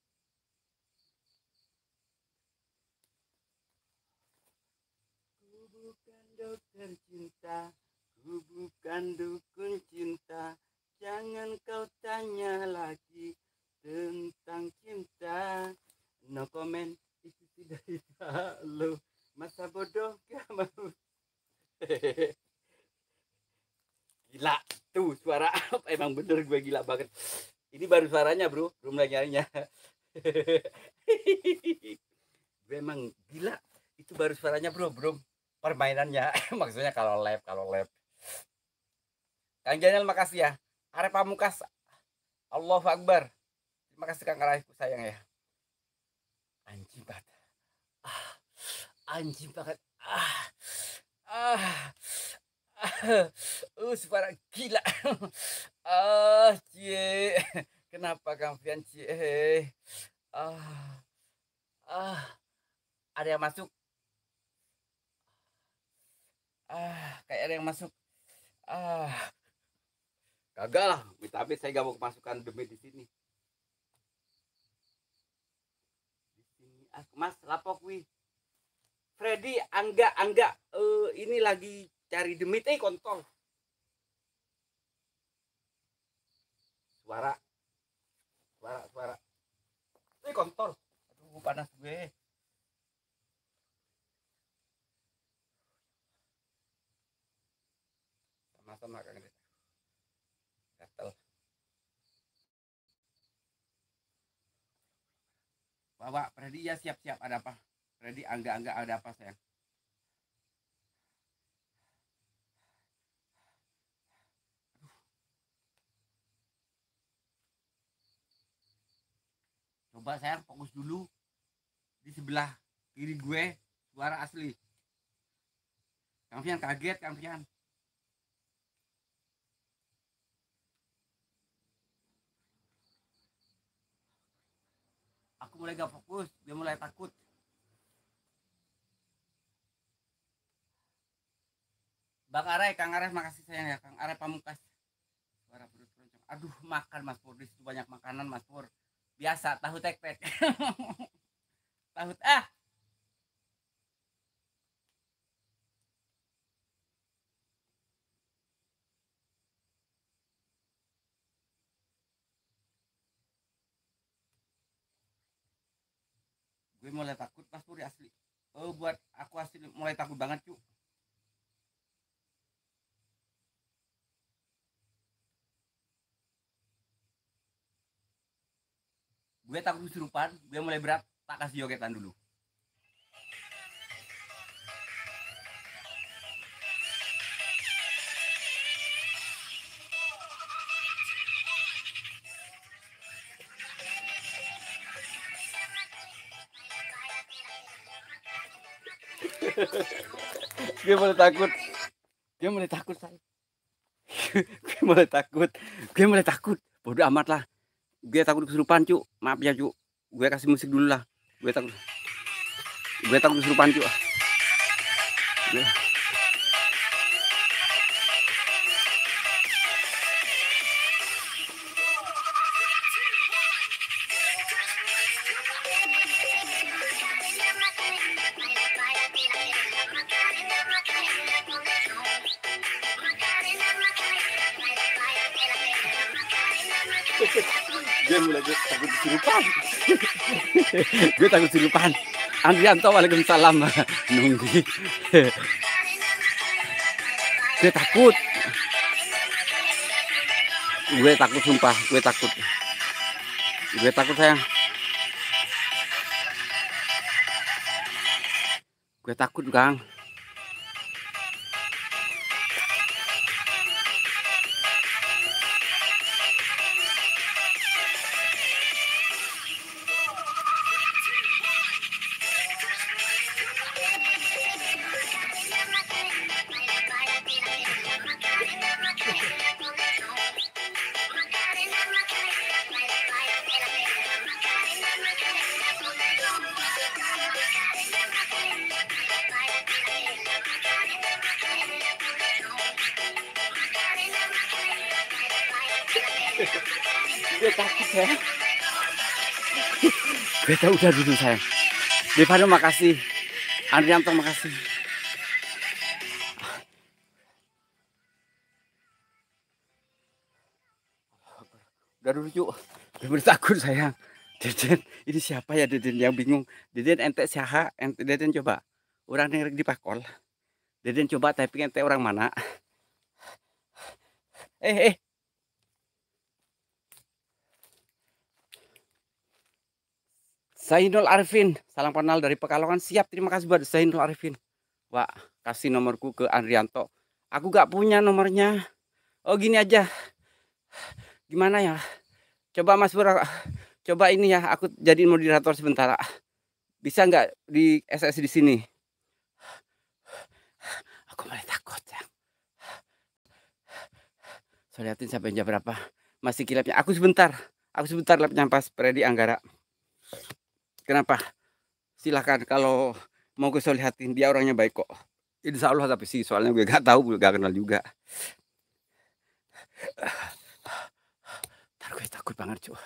Ku bukan dokter cinta, ku bukan dukun cinta. Jangan kau tanya lagi tentang cinta. No comment, itu tidak lo masa bodoh kamu. Gila tuh suara emang bener gue gila banget. Ini baru suaranya bro, belum lagi nyarinya. Gue emang gila, itu baru suaranya bro, belum permainannya. Maksudnya kalau live. Kang Janel makasih ya. Arep Pamukas, Allahu Akbar. Terima kasih Kang Arifku sayang ya. Anjing banget. Anjing banget. Suara gila. Cie. Kenapa Kampian cie? Ada yang masuk. Kayak ada yang masuk. Gagal lah. Tapi saya gak mau kemasukan demi di sini. Mas lapok wi. Freddy angga ini lagi cari demit kontol. Suara. Kontol. Aduh panas gue. sama Kang Dede. Gatel. Bawa Freddy ya, siap-siap, ada apa? Freddy, angga ada apa sayang? Coba sayang fokus dulu di sebelah kiri gue, suara asli. Kang Fian kaget, Kang Fian. Aku mulai gak fokus, dia mulai takut. Bang Arai, Kang Arai makasih sayang ya, Kang Arai Pamungkas. Suara perut keroncong. Aduh, makan Mas Pur, di situ banyak makanan Mas Pur. Biasa tahu tek-tek. Tahu gue mulai takut Mas Pur asli. Oh, buat aku asli mulai takut banget cu. Gue takut kesurupan, gue mulai berat, tak kasih jogetan dulu. Gue mulai takut. Gue mulai takut saya. Gue mulai takut. Gue mulai takut. Bodoh amat lah. Gue takut kesurupan cu. Maaf ya cu. Gue kasih musik dulu lah. Gue takut. Gue takut kesurupan cu. Gue... Gue mulai takut kesurupan. Gue takut kesurupan. Andrianto, waalaikumsalam. Nunggu. Gue takut. Gue takut sumpah. Gue takut. Gue takut sayang. Gue takut Kang. Gue takut ya. Gue tahu udah dulu sayang. Devano makasih. Andrianto makasih. Udah dulu yuk. Gue takut sayang. Deden, ini siapa ya Deden yang bingung? Deden ente siapa? Ente Deden coba. Orang yang di Pakol. Deden coba typing ente orang mana? Zainul Arifin, salam kenal dari Pekalongan. Siap, terima kasih buat Zainul Arifin. Wah, kasih nomorku ke Andrianto. Aku gak punya nomornya. Oh gini aja. Gimana ya? Coba Mas Pur, coba ini ya. Aku jadi moderator sebentar. Bisa nggak di SS di sini? Aku mulai takut ya. Saya liatin sampai jam berapa. Masih kilapnya. Aku sebentar lapnya pas Freddy Anggara. Kenapa? Silahkan kalau mau gue lihatin, dia orangnya baik kok. Insya Allah, tapi sih soalnya gue gak tahu, gue gak kenal juga. Ntar gue takut banget cuy.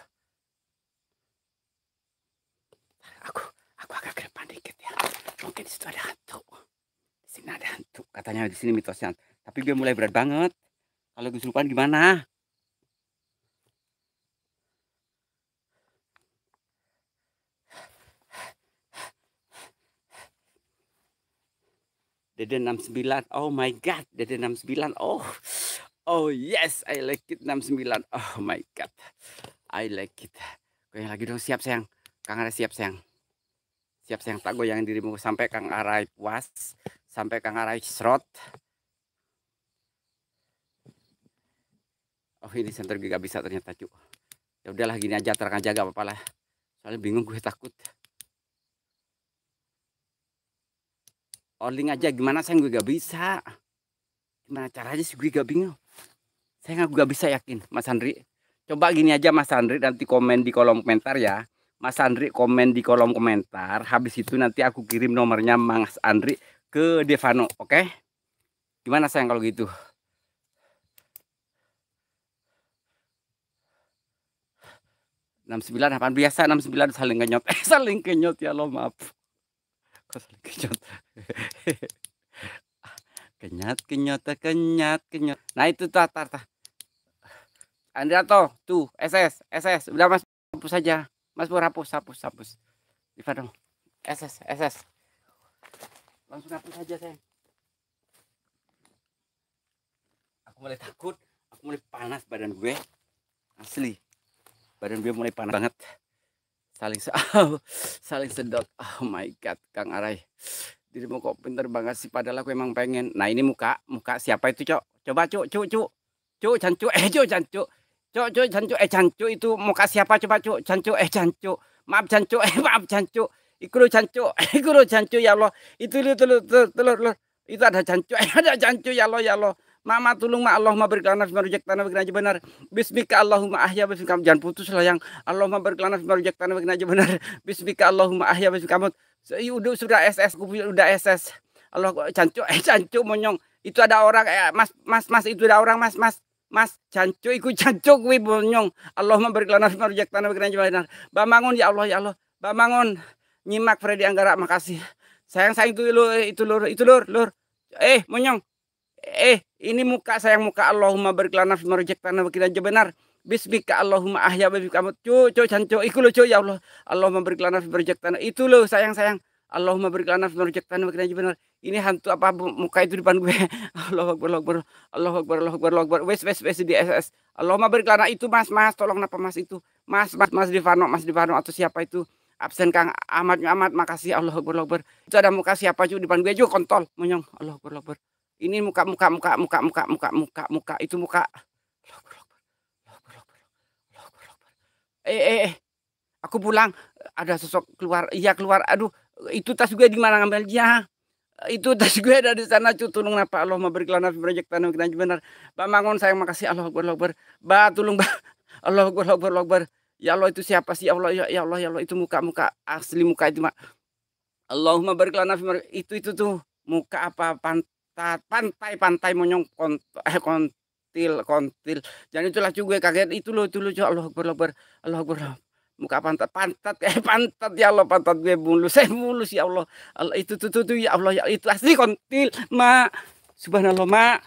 Aku agak ke depan dikit ya. Mungkin di situ ada hantu. Di sini ada hantu. Katanya di sini mitosnya. Tapi gue mulai berat banget. Kalau kesurupan gimana? Deden 69. Oh my god, Deden 69. Oh, Oh yes, I like it 69. Oh my god. I like it. Goyang lagi dong, siap sayang. Kang Arai siap sayang. Siap sayang, tak goyangin dirimu sampai Kang Arai puas, sampai Kang Arai serot. Oh ini center gue gak bisa ternyata cu. Ya udahlah gini aja, terang aja gak apa-apa lah. Soalnya bingung gue takut. Orling aja gimana sayang, gue gak bisa. Gimana caranya sih gue gak bingung. Saya gak bisa yakin Mas Andri. Coba gini aja Mas Andri, nanti komen di kolom komentar ya. Mas Andri komen di kolom komentar. Habis itu nanti aku kirim nomornya Mas Andri ke Devano, oke? Gimana sayang kalau gitu? 69 apaan biasa 69 saling kenyot. Saling kenyot ya lo maaf. Kok saling kenyot? Kenyat kenyot kenyat kenyot. Nah itu tuh tar. Andrianto tuh SS udah Mas hapus saja. Mas Pur hapus. Diva dong. SS. Langsung hapus saja sayang. Aku mulai takut, aku mulai panas badan gue. Asli. Badan gue mulai panas banget. Saling sedot. Oh my god, Kang Arai. Dirimu kok pinter banget sih, padahal aku emang pengen. Nah, ini muka siapa itu, Cok? Coba, Cuk, Cancu, Cancu. Cancu itu muka siapa coba, Cuk? Cancu, Cancu. Maaf, Cancu, maaf, Cancu. Iku lo Cancu ya Allah. Itu telur. Itu ada Cancu, ada Cancu ya Allah. Mama tolong ma Allahumma barik lana fima razaqtana wa qina benar. Bismika Allahumma ahya bismika jangan putus lah yang Allahumma barik lana fima razaqtana wa qina benar. Bismika Allahumma ahya bismika sudah SS udah SS. Allah cancu monyong. Itu ada orang mas itu ada orang mas cancu ikut cancu kuwi monyong. Allahumma barik lana fima razaqtana wa qina benar. Bangun ya Allah. Bangun. Nyimak Freddy Anggara makasih. Sayang itu lur. Monyong. Ini muka sayang muka Allahumma barik lana fima razaqtana wa qina benar. Bismika Allahumma ahya bika cancu iku lo ya Allah. Allahumma barik lana fima razaqtana. Itu lo sayang. Allahumma barik lana fima razaqtana wa qina benar. Ini hantu apa muka itu depan gue. Allahu akbar. Wes di SS. Allahumma barik lana itu mas tolong napa mas itu. Mas Divano atau siapa itu? Absen Kang Ahmad makasih. Allahu akbar. Itu ada muka siapa cu depan gue juga kontol monyong. Allahu akbar. Ini muka itu muka. Aku pulang ada sosok keluar. Iya keluar. Aduh, itu tas gue di mana ngambilnya? Itu tas gue ada di sana cu. Tolong apa Allah barik lana fi razaqtana wa benar. Pak Mangun sayang makasih. Allahu akbar. Ba tolong ba. Allahu akbar. Ya Allah itu siapa sih? Ya Allah itu muka asli muka itu mak. Allahumma barik lana fi itu tuh muka apa pantai monyong kontil. Jangan itulah juga kaget itu lo Allah akbar. Muka pantat ya Allah pantat gue mulus ya Allah. Itu ya Allah ya itu asli kontil mak. Subhanallah mak.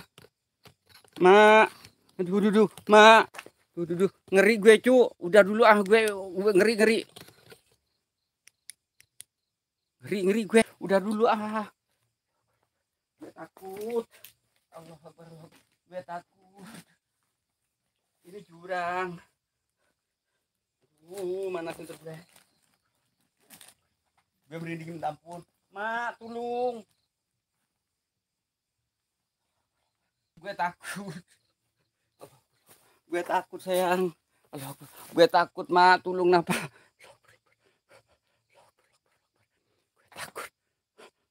Aduh mak. Duh ngeri gue cu. Udah dulu gue ngeri. Ngeri gue. Udah dulu Gue takut. Allah akbar. Gue takut. Ini jurang. Mana senter gue? Gue merinding minta ampun. Mak, tolong. Gue takut sayang. Allah, gue takut mak, tolong napa? Gue takut.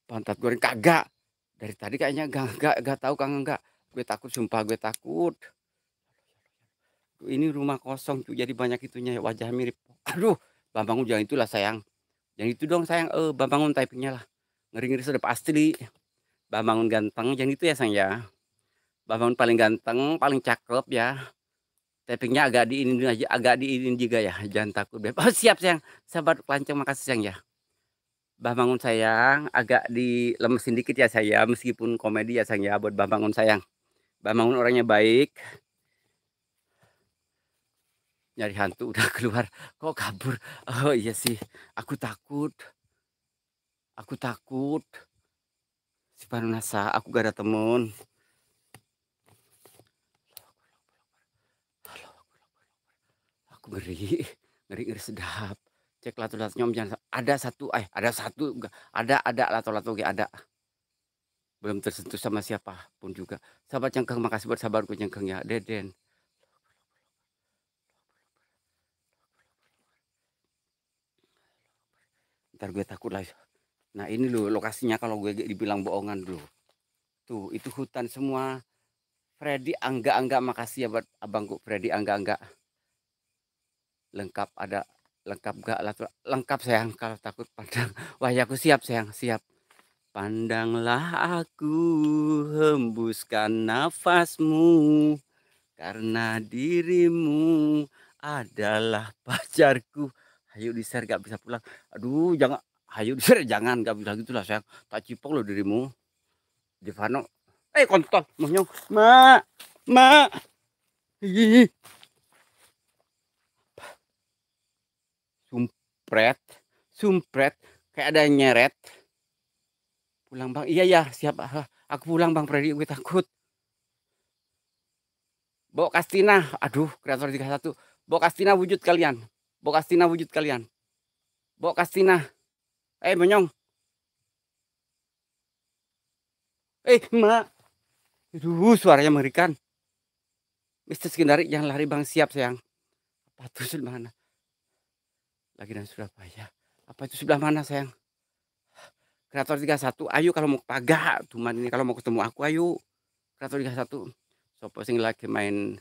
Pantat gue kagak. Dari tadi kayaknya gak tahu Kang enggak. Gue takut sumpah gue takut. Ini rumah kosong tuh jadi banyak itunya wajah mirip. Aduh, Bang Bangun jangan itulah sayang. Jangan itu dong sayang. Bang Bangun typingnya lah. Ngeri sedap asli. Bang Bangun ganteng jangan itu ya sayang ya. Bang Bangun paling ganteng, paling cakep ya. Typingnya agak diinin juga ya. Jangan takut. Oh siap sayang. Sahabat lanceng makasih sayang ya. Bang Bangun sayang agak dilemesin dikit ya saya meskipun komedi ya sayang ya buat Bang Bangun sayang. Bang Bangun orangnya baik. Nyari hantu udah keluar kok kabur. Oh iya sih aku takut si Panunasa aku gak ada temen. ngeri, ngeri, ngeri sedap. Cek lato-lato nyom jangan ada satu, ada satu, enggak ada lato-lato ge ada. Belum tersentuh sama siapapun juga. Sahabat cengkeh, makasih buat sahabatku cengkeh ya, Deden. Ntar gue takut lah. Nah ini loh lokasinya kalau gue dibilang bohongan dulu. Tuh itu hutan semua. Freddy Angga makasih ya buat abangku Freddy Angga. Lengkap ada lengkap gak lah lengkap sayang kalau takut pandang. Wah ya aku siap sayang siap. Pandanglah aku hembuskan nafasmu karena dirimu adalah pacarku. Hayu di share gak bisa pulang. Aduh jangan. Hayu di share jangan gak bisa gitulah sayang. Tak cipok lo dirimu. Divano. Kontol monyong. Ma. Ih. Sumpret kayak ada yang nyeret. Pulang bang, iya ya siap. Aku pulang bang Freddy, gue takut. Bawa Kastina, aduh kreator 31. Bawa Kastina wujud kalian. Bawa Kastina wujud kalian. Bawa Kastina. Monyong. Mak. Aduh suaranya mengerikan. Mister Skindari jangan lari bang, siap sayang. Apa itu sebelah mana? Lagi dan Surabaya. Apa itu sebelah mana sayang? Kreator 31, ayo kalau mau pagak, cuman ini kalau mau ketemu aku ayo. Kreator 31. Sopo sing lagi main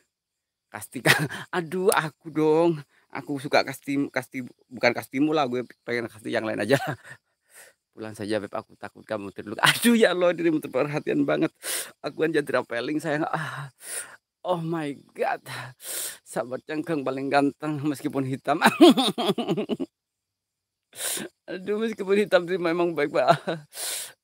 Kastika. Aduh, aku dong. Aku suka kasti bukan kastimu lah, gue pengen kasti yang lain aja. Pulang saja Beb, aku takut kamu terluka. Aduh ya Allah, dirimu terperhatian banget. Aku kan jadi rapeling sayang. Oh my god. Sahabat cengkeng paling ganteng meskipun hitam. Aduh, meskipun hitam sih memang baik banget.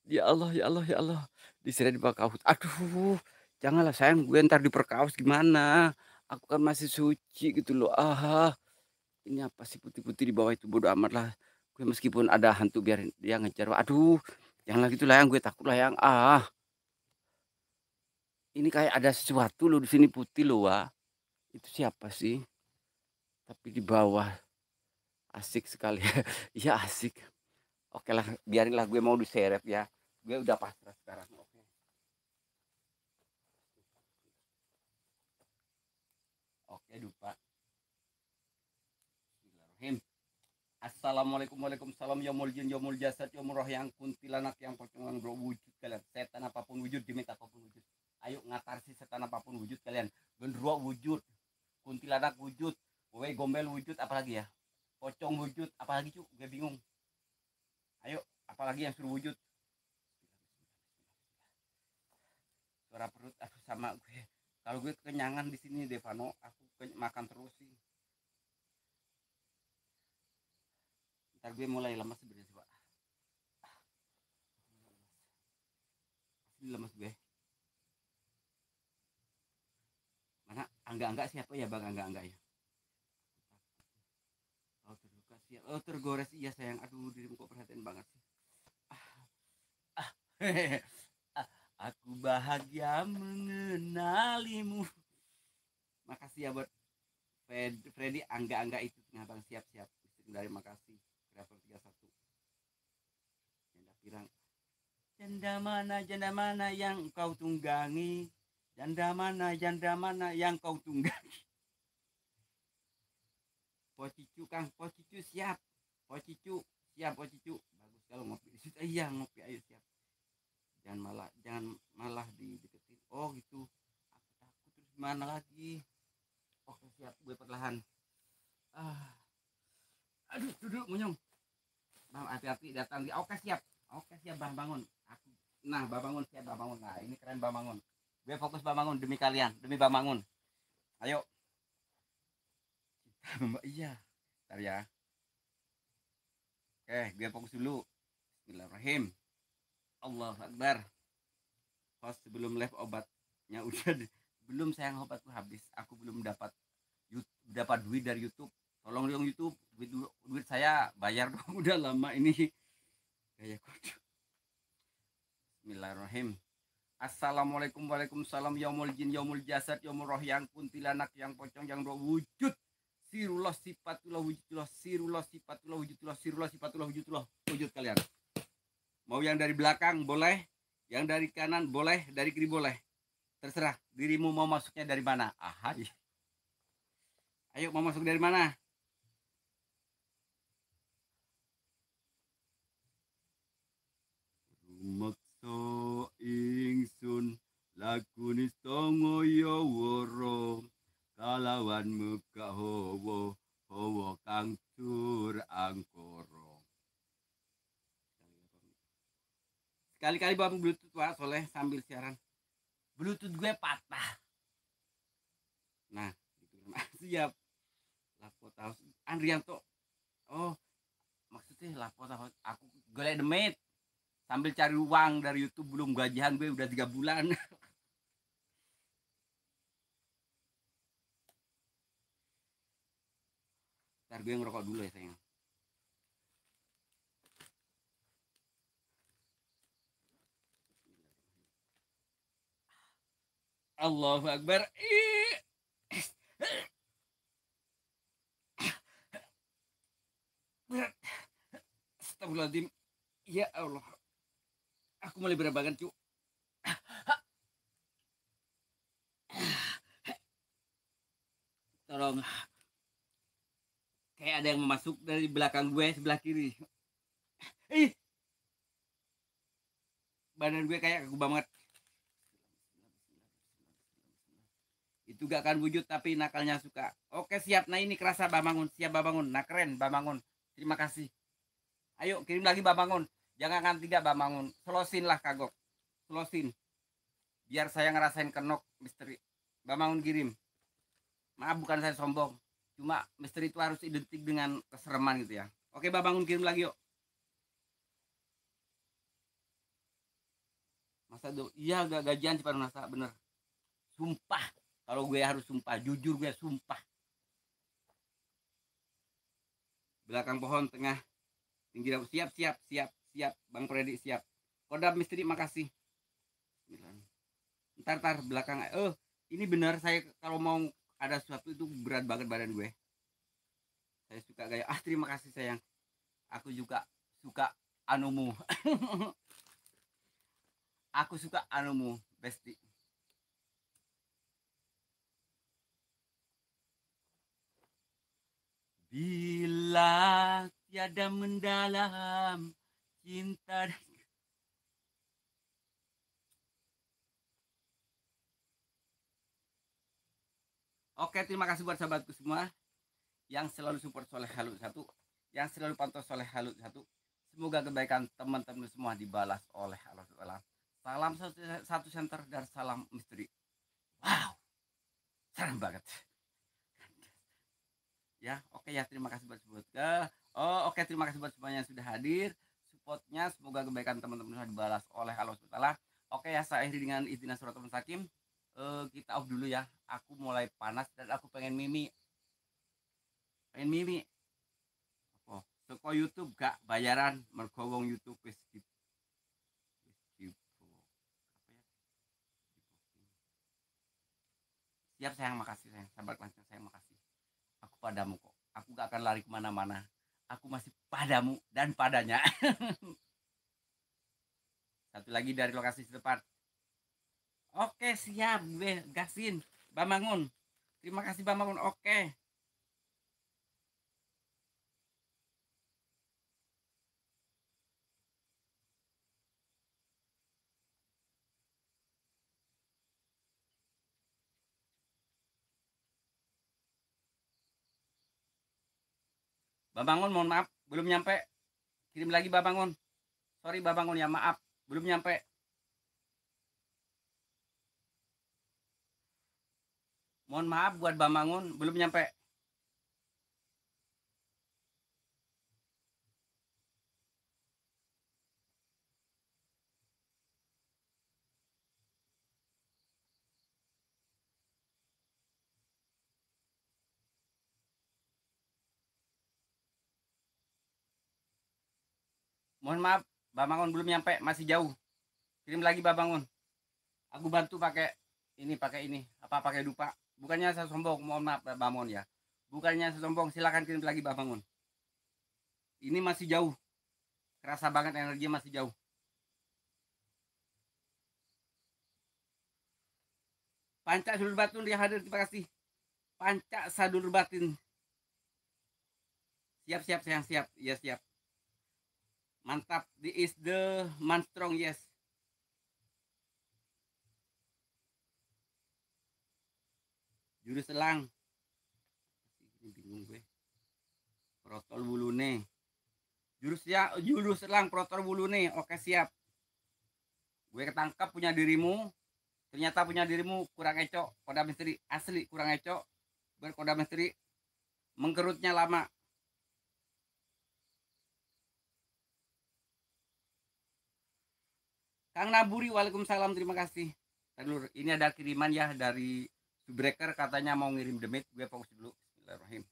Ya Allah, ya Allah, ya Allah. Diseret di bawah kaus. Aduh, janganlah sayang, gue ntar diperkaos gimana? Aku kan masih suci gitu loh. Ini apa sih putih-putih di bawah itu, bodo amat lah. Gue meskipun ada hantu biarin dia ngejar. Aduh, janganlah gitu lah yang gue takut lah yang. Ini kayak ada sesuatu loh di sini putih loh, Wah. Itu siapa sih? Tapi di bawah asik sekali. Iya asik. Oke lah, biarinlah gue mau diseret ya. Gue udah pasrah sekarang. Oke. Oke, dupa. Bismillahirrahmanirrahim. Assalamualaikum waalaikumsalam yaumul jin yaumul jasad yaumul roh yang kuntilanak yang pocong yang berwujud kalian. Setan apapun wujud, dimit apapun wujud. Ayo ngatarsi setan apapun wujud kalian. Genderuwo wujud, kuntilanak wujud, wewe gombel wujud, apalagi ya? Pocong wujud, apalagi cu? Gue bingung. Ayo, apalagi yang suruh wujud? Suara perut aku sama gue. Kalau gue kenyangan di sini Devano, aku makan terus sih. Ntar gue mulai lemas sebenarnya Pak. Ini lemas gue. Mana angga siapa ya bang angga ya? Oh terluka siap. Oh tergores iya sayang. Aduh dirimu kok perhatian banget sih. Aku bahagia mengenalimu. Makasih ya buat Freddy angga itu tengah bang siap. Dari makasih. Kreator 31. Janda pirang. Janda mana yang kau tunggangi? Janda mana yang kau tunggangi? Pocicu Kang, Pocicu siap. Pocicu siap Pocicu. Bagus kalau ngopi di situ. Iya ngopi ayo siap. Jangan malah dideketin. Oh gitu. Aku takut terus gimana lagi? Oke siap gue perlahan. Aduh duduk monyong. Bang hati-hati datang di. Oke siap bang bangun. Bang bangun siap bang bangun. Nah ini keren bang bangun. Gue fokus bang bangun demi kalian, demi bang bangun. Ayo. Iya. Bentar ya. Oke, gue fokus dulu. Bismillahirrahmanirrahim. Allah Akbar. Host sebelum live obatnya udah belum sayang obatku habis. Aku belum dapat duit dari YouTube. Tolong dong YouTube, duit saya bayar dong udah lama ini. Kayak Bismillahirrahmanirrahim. Assalamualaikum waalaikumsalam yaumul jin yaumul jasad yaumul roh yang kuntilanak yang pocong yang berwujud. Sirullah sifatullah wujudullah, sirullah sifatullah wujudullah, sirullah sifatullah wujudullah. Wujud kalian. Mau yang dari belakang boleh, yang dari kanan boleh, dari kiri boleh. Terserah dirimu mau masuknya dari mana. Ahai. Ayo mau masuk dari mana? Rumaksa ingsun lakuni stongo ya woro kalawan muka hawa hawa kang tur angkara. Sekali-kali bang bluetooth Pak Soleh sambil siaran. Bluetooth gue patah. Nah, gitu. Siap. Lapo tahu Andrianto. Oh, maksudnya lapo tahu aku golek demit sambil cari uang dari YouTube, belum gajian gue udah 3 bulan. Ntar gue ngerokok dulu ya sayang. Allahu Akbar. Astagfirullahaladzim. Ya Allah. Aku mulai berebakan cu. Tolong. Kayak ada yang masuk dari belakang gue sebelah kiri. Badan gue kayak aku banget. Itu gak akan wujud tapi nakalnya suka. Oke siap. Nah ini kerasa Bamangun. Siap Bamangun. Nah keren Bamangun. Terima kasih. Ayo kirim lagi Bamangun. Jangan kan tidak Bamangun. Selosin lah kagok. Selosin. Biar saya ngerasain kenok misteri. Bamangun kirim. Maaf bukan saya sombong. Cuma misteri itu harus identik dengan kesereman gitu ya. Oke Bamangun kirim lagi yuk. Masa do iya gak gajian cepat nasa bener. Sumpah. Kalau gue harus sumpah, jujur gue sumpah. Belakang pohon tengah. Pinggir siap siap siap siap Bang Freddy siap. Kodam misteri makasih. Ntar belakang. Ini benar saya kalau mau ada sesuatu itu berat banget badan gue. Saya suka gaya. Terima kasih sayang. Aku juga suka anumu. Aku suka anumu, Besti. Bila tiada mendalam cinta. Oke, terima kasih buat sahabatku semua yang selalu support Soleh Halu 1, yang selalu pantau Soleh Halu 1. Semoga kebaikan teman-teman semua dibalas oleh Allah Taala. Salam satu center dan salam misteri. Wow, serem banget. Ya, oke ya, terima kasih buat supportnya. Oke, terima kasih buat semuanya yang sudah hadir. Supportnya, semoga kebaikan teman-teman semua dibalas oleh Allah Taala. Oke ya, saya akhiri dengan istilah surat Al-Sakim. Kita off dulu ya. Aku mulai panas dan aku pengen mimi. Oh, toko YouTube gak bayaran mergowong YouTube wis siap sayang, makasih sayang, sabar langsung sayang, makasih. Aku padamu kok, aku gak akan lari kemana-mana, aku masih padamu dan padanya. Satu lagi dari lokasi setempat. Oke siap, gue gasin Bamangun. Terima kasih Bamangun. Oke. Bamangun mohon maaf belum nyampe. Kirim lagi Bamangun. Sorry Bamangun ya, maaf belum nyampe. Mohon maaf buat Bamangun belum nyampe. Mohon maaf Bamangun belum nyampe, masih jauh. Kirim lagi Bamangun. Aku bantu pakai ini. Apa pakai dupa? Bukannya saya sombong, mohon maaf Bamangun ya. Bukannya sombong, silakan kirim lagi Mbak Bangun. Ini masih jauh. Kerasa banget energi masih jauh. Panca Sadulur Batin dia hadir, terima kasih. Panca Sadulur Batin. Siap sayang, siap. Iya siap. Mantap, this is the man strong, yes. Jurus selang. Bingung gue. Protol bulune. Jurus selang protol bulune. Oke, siap. Gue ketangkap punya dirimu. Ternyata punya dirimu kurang eco. Koda misteri asli kurang eco. Berkoda misteri mengkerutnya lama. Kang Naburi, waalaikumsalam, terima kasih. Telur, ini ada kiriman ya dari Subreaker, katanya mau ngirim demit. Gue fokus dulu. Bismillahirrahmanirrahim.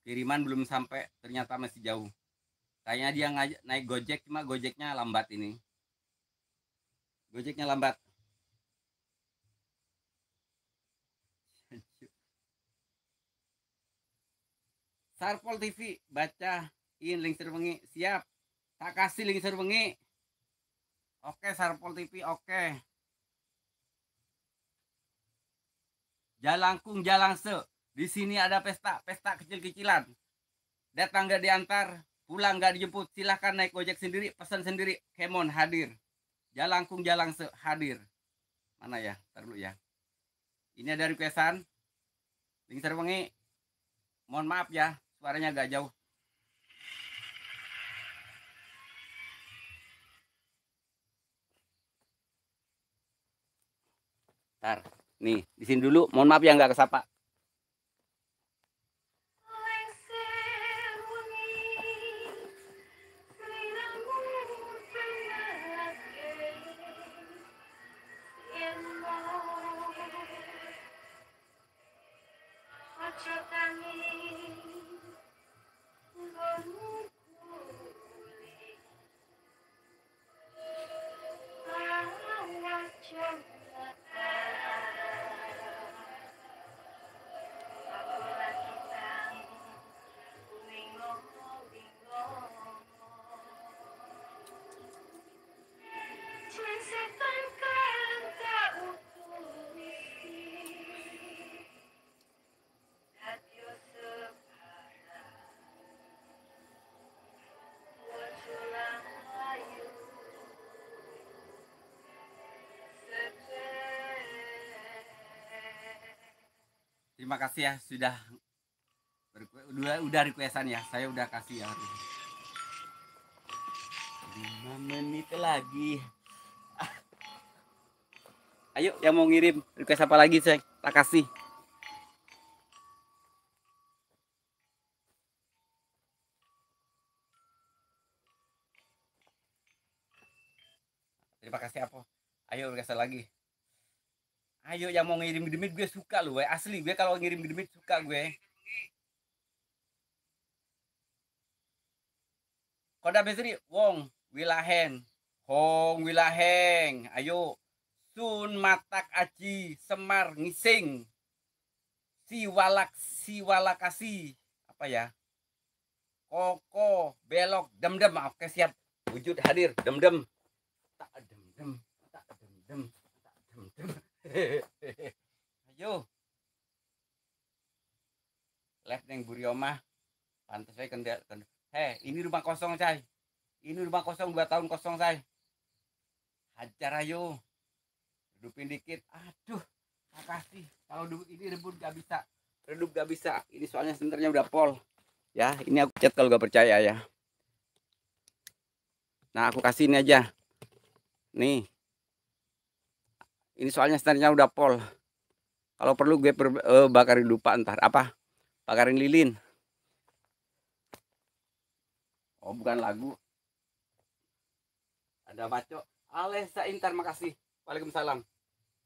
Kiriman belum sampai, ternyata masih jauh. Kayaknya dia naik Gojek, cuma Gojeknya lambat ini. Gojeknya lambat. Sarpol TV, bacain link serwengi, siap. Tak kasih link serwengi. Oke, Sarpol TV, oke. Jalangkung Jalangse. Di sini ada pesta kecil-kecilan. Datang gak diantar, pulang gak dijemput, silahkan naik Gojek sendiri, pesan sendiri. Kemon hadir. Jalangkung Jalangse hadir. Mana ya? Ntar dulu ya. Ini ada requestan. Link serwengi. Mohon maaf ya, suaranya agak jauh. Ntar, nih, di sini dulu. Mohon maaf ya nggak kesapa. Terima kasih ya sudah requestan ya. Saya udah kasih ya. 5 menit lagi. Ayo yang mau ngirim request apa lagi saya tak kasih. Terima kasih apa? Ayo request lagi. Ayo yang mau ngirim demit, gue suka loh, asli gue kalau ngirim demit suka gue. Koda Besri, Wong Wilahen, Hong Wilaheng, ayo. Sun Matak Aji Semar Ngising, Siwalakasi, apa ya? Koko Belok Demdem, oke siap. Wujud hadir Demdem. Tak Demdem, tak Demdem, tak Demdem. Ayo. Left neng Burioma. Pantas saya kendal. Ini rumah kosong, say. Ini rumah kosong 2 tahun kosong, say. Hajar ayo. Redupin dikit. Aduh, makasih. Kalau ini rebut gak bisa. Redup gak bisa. Ini soalnya senternya udah pol. Ya, ini aku chat kalau gak percaya ya. Nah, aku kasih ini aja. Nih. Ini soalnya senternya udah pol. Kalau perlu gue bakarin lupa ntar. Apa? Bakarin lilin. Oh, bukan lagu. Ada bacok. Alesa Intar, makasih. Waalaikumsalam.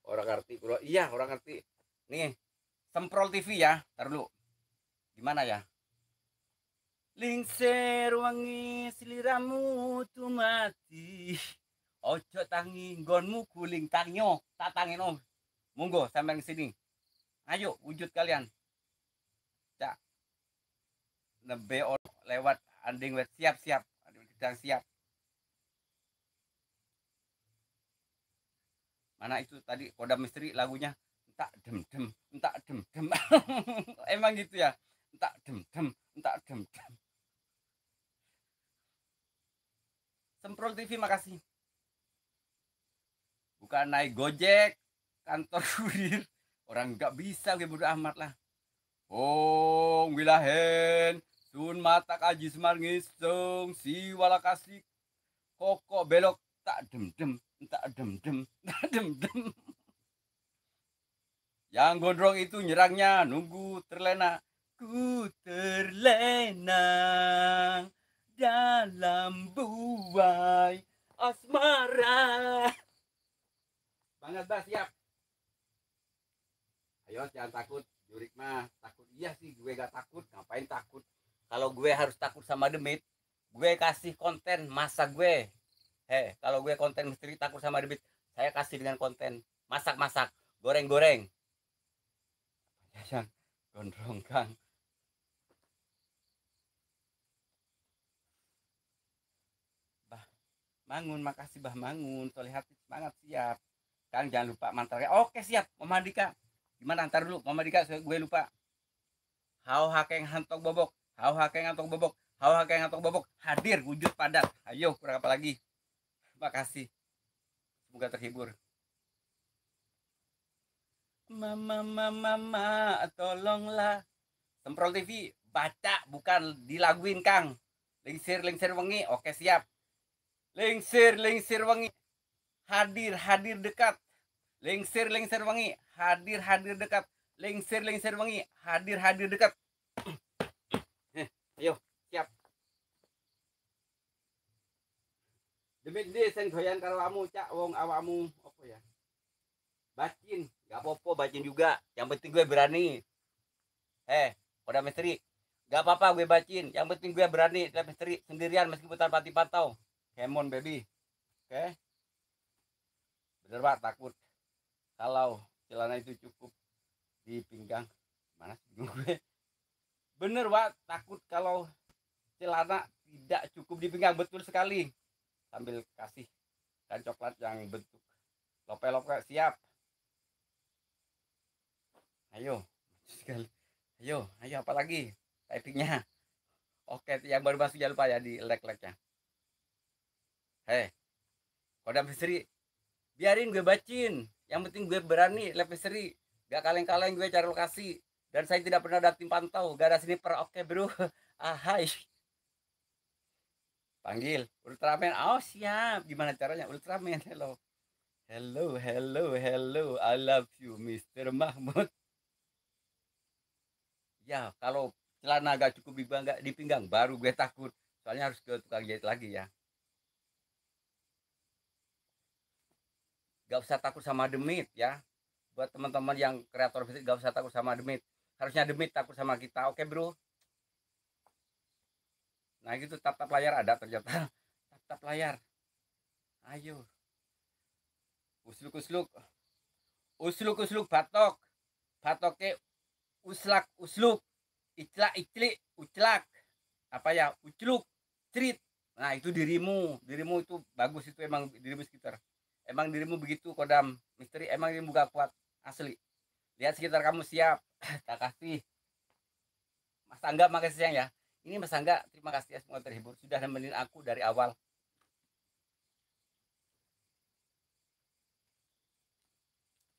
Orang ngerti, bro. Iya, orang ngerti. Nih, Semprol TV ya. Ntar dulu. Gimana ya? Lingser wangi seliramu tu mati. Ojo tangi nggonmu guling tangyo. Tak tangin om. Monggo sampai ke sini. Ayo wujud kalian. Cak. Nebe lewat anding wet siap-siap. Sedang siap. Mana itu tadi Kodam Misteri lagunya entak dem dem entak dem dem. Emang gitu ya, entak dem dem entak dem dem. Semprol TV makasih. Bukan naik Gojek kantor kurir, orang nggak bisa gue bodo amat lah. Oh wilahen sun mata kaji semar ngisung si wala kasih kokok belok tak dem dem tak dem dem tak dem dem. Yang gondrong itu nyerangnya nunggu terlena. Ku terlena dalam buai asmara. Banget bah, siap. Ayo jangan takut, Jurik mah takut. Iya sih, gue gak takut. Ngapain takut? Kalau gue harus takut sama demit, gue kasih konten masa gue. Kalau gue konten misteri takut sama demit, saya kasih dengan konten masak-masak, goreng-goreng. Yang gondrong Kang. Bah, Mangun, makasih Bah Mangun. Terlihat semangat, siap. Kang jangan lupa mantranya. Oke siap, Mama Dika. Gimana ntar dulu, Mama Dika, gue lupa. Hau hakeng hantok bobok, hau hakeng hantok bobok, hau hakeng hantok bobok. Hadir wujud padat. Ayo, kurang apa lagi? Makasih. Semoga terhibur. Mama, tolonglah. Semprol TV, baca bukan dilaguin Kang. Lingsir wengi, oke siap. Lingsir wengi. Hadir dekat. Lingsir wengi, hadir dekat. Lingsir wengi, hadir dekat. Ayo, siap. Demi sen goyan karo kamu, Cak, wong awamu apa ya? Bacin, gak apa-apa bacin juga. Yang penting gue berani. Kodam Misteri, gak apa-apa gue bacin. Yang penting gue berani. Kodam Misteri sendirian meskipun tanpa dipantau. Come on baby. Oke. Bener Pak, takut kalau celana itu cukup di pinggang. Mana sih gue? Bener Pak, takut kalau celana tidak cukup di pinggang. Betul sekali. Sambil kasih dan coklat yang bentuk lope-lope, siap. Ayo sekali. Ayo apa lagi typingnya? Oke, yang baru masuk jangan lupa ya di like-nya. Kodam Misteri, biarin gue bacin. Yang penting gue berani live Misteri. Gak kaleng-kaleng gue cari lokasi. Dan saya tidak pernah ada tim pantau. Gak ada sniper. Oke bro. Hai. Panggil Ultraman. Oh siap. Gimana caranya Ultraman? Hello. I love you Mr. Mahmud. Ya kalau celana gak cukup di pinggang baru gue takut. Soalnya harus ke tukang jahit lagi ya. Gak usah takut sama demit ya. Buat teman-teman yang kreator fisik gak usah takut sama demit. Harusnya demit takut sama kita. Oke bro. Nah gitu, tap layar ada ternyata. Tap layar. Ayo. Usluk batok. Batoknya usluk. Iclak. Apa ya? Ucluk. Cerit. Nah itu dirimu itu bagus, itu emang dirimu sekitar. Emang dirimu begitu Kodam Misteri, emang dirimu gak kuat asli. Lihat sekitar kamu, siap. Tak kasih. Mas Angga makasih sayang ya. Ini Mas Angga, terima kasih ya, semoga terhibur. Sudah nemenin aku dari awal.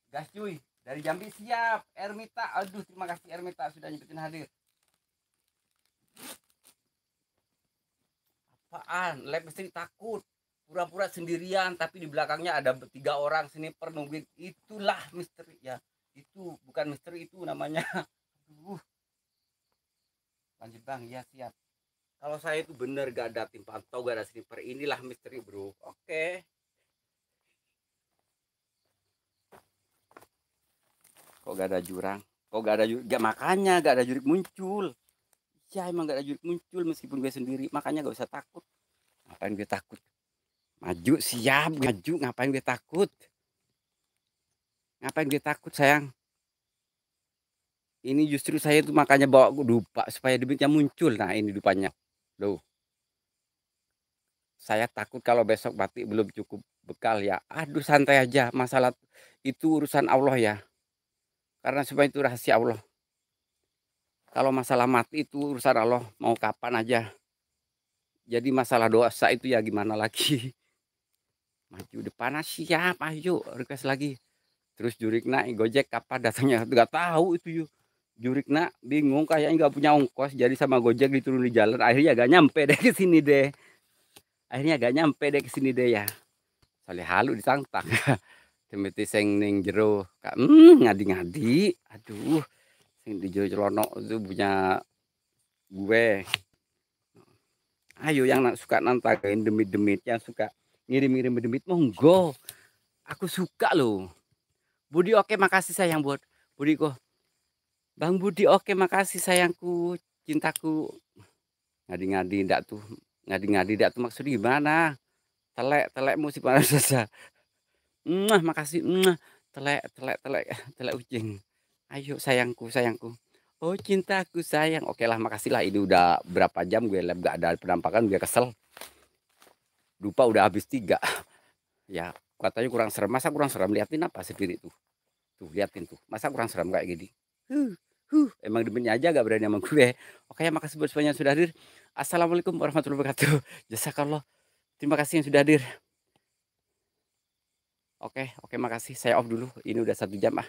Gas cuy, dari Jambi siap. Ermita, aduh terima kasih Ermita sudah nyempetin hadir. Apaan? Live Misteri takut. Pura-pura sendirian tapi di belakangnya ada 3 orang sniper nungguin. Itulah misteri ya. Itu bukan misteri, itu namanya. Aduh. Lanjut Bang, ya siap. Kalau saya itu bener gak ada tim pantau, gak ada sniper, inilah misteri bro. Oke. Kok gak ada jurang? Kok gak ada jurik? Gak, makanya gak ada jurik muncul. Ya emang gak ada jurik muncul meskipun gue sendiri. Makanya gak usah takut. Ngapain gue takut? Maju siap, maju. Ngapain gue takut? Ngapain gue takut sayang? Ini justru saya tuh makanya bawa dupa supaya demitnya muncul. Nah ini dupanya. Loh. Saya takut kalau besok batik belum cukup bekal ya. Aduh santai aja. Masalah itu urusan Allah ya. Karena semua itu rahasia Allah. Kalau masalah mati itu urusan Allah. Mau kapan aja. Jadi masalah dosa itu ya gimana lagi. Maju depan siap. Ayo request lagi. Terus Jurikna Gojek kapan datangnya. Gak tahu itu yuk. Jurikna bingung kayaknya nggak punya ongkos. Jadi sama Gojek diturun di jalan. Akhirnya gak nyampe deh ke sini deh. Akhirnya gak nyampe deh ke sini deh ya. Soalnya halu ditantang. Temeti sing ning jero. Ngadi-ngadi. Aduh. Sing di jero celonok itu punya gue. Ayo yang suka nantangin demit-demit, yang suka ngirim-ngirim demit, monggo. Aku suka loh. Budi oke makasih sayang buat Budi kok. Bang Budi oke makasih sayangku, cintaku. Ngadi-ngadi ndak tuh. Ngadi-ngadi ndak tuh maksudnya gimana? Telekmu sih pada saja. Makasih. Telek ucing. Ayo sayangku, sayangku. Oh cintaku sayang. Oke lah makasih lah. Ini udah berapa jam gue live gak ada penampakan, gue kesel. Dupa udah habis 3. Ya katanya kurang serem. Masa kurang serem? Liatin apa sendiri tuh. Tuh liatin tuh. Masa kurang serem kayak gini. Emang demennya aja gak berani sama gue. Oke makasih buat semuanya yang sudah hadir. Assalamualaikum warahmatullahi wabarakatuh. Jazakallah. Terima kasih yang sudah hadir. Oke makasih. Saya off dulu. Ini udah 1 jam ah.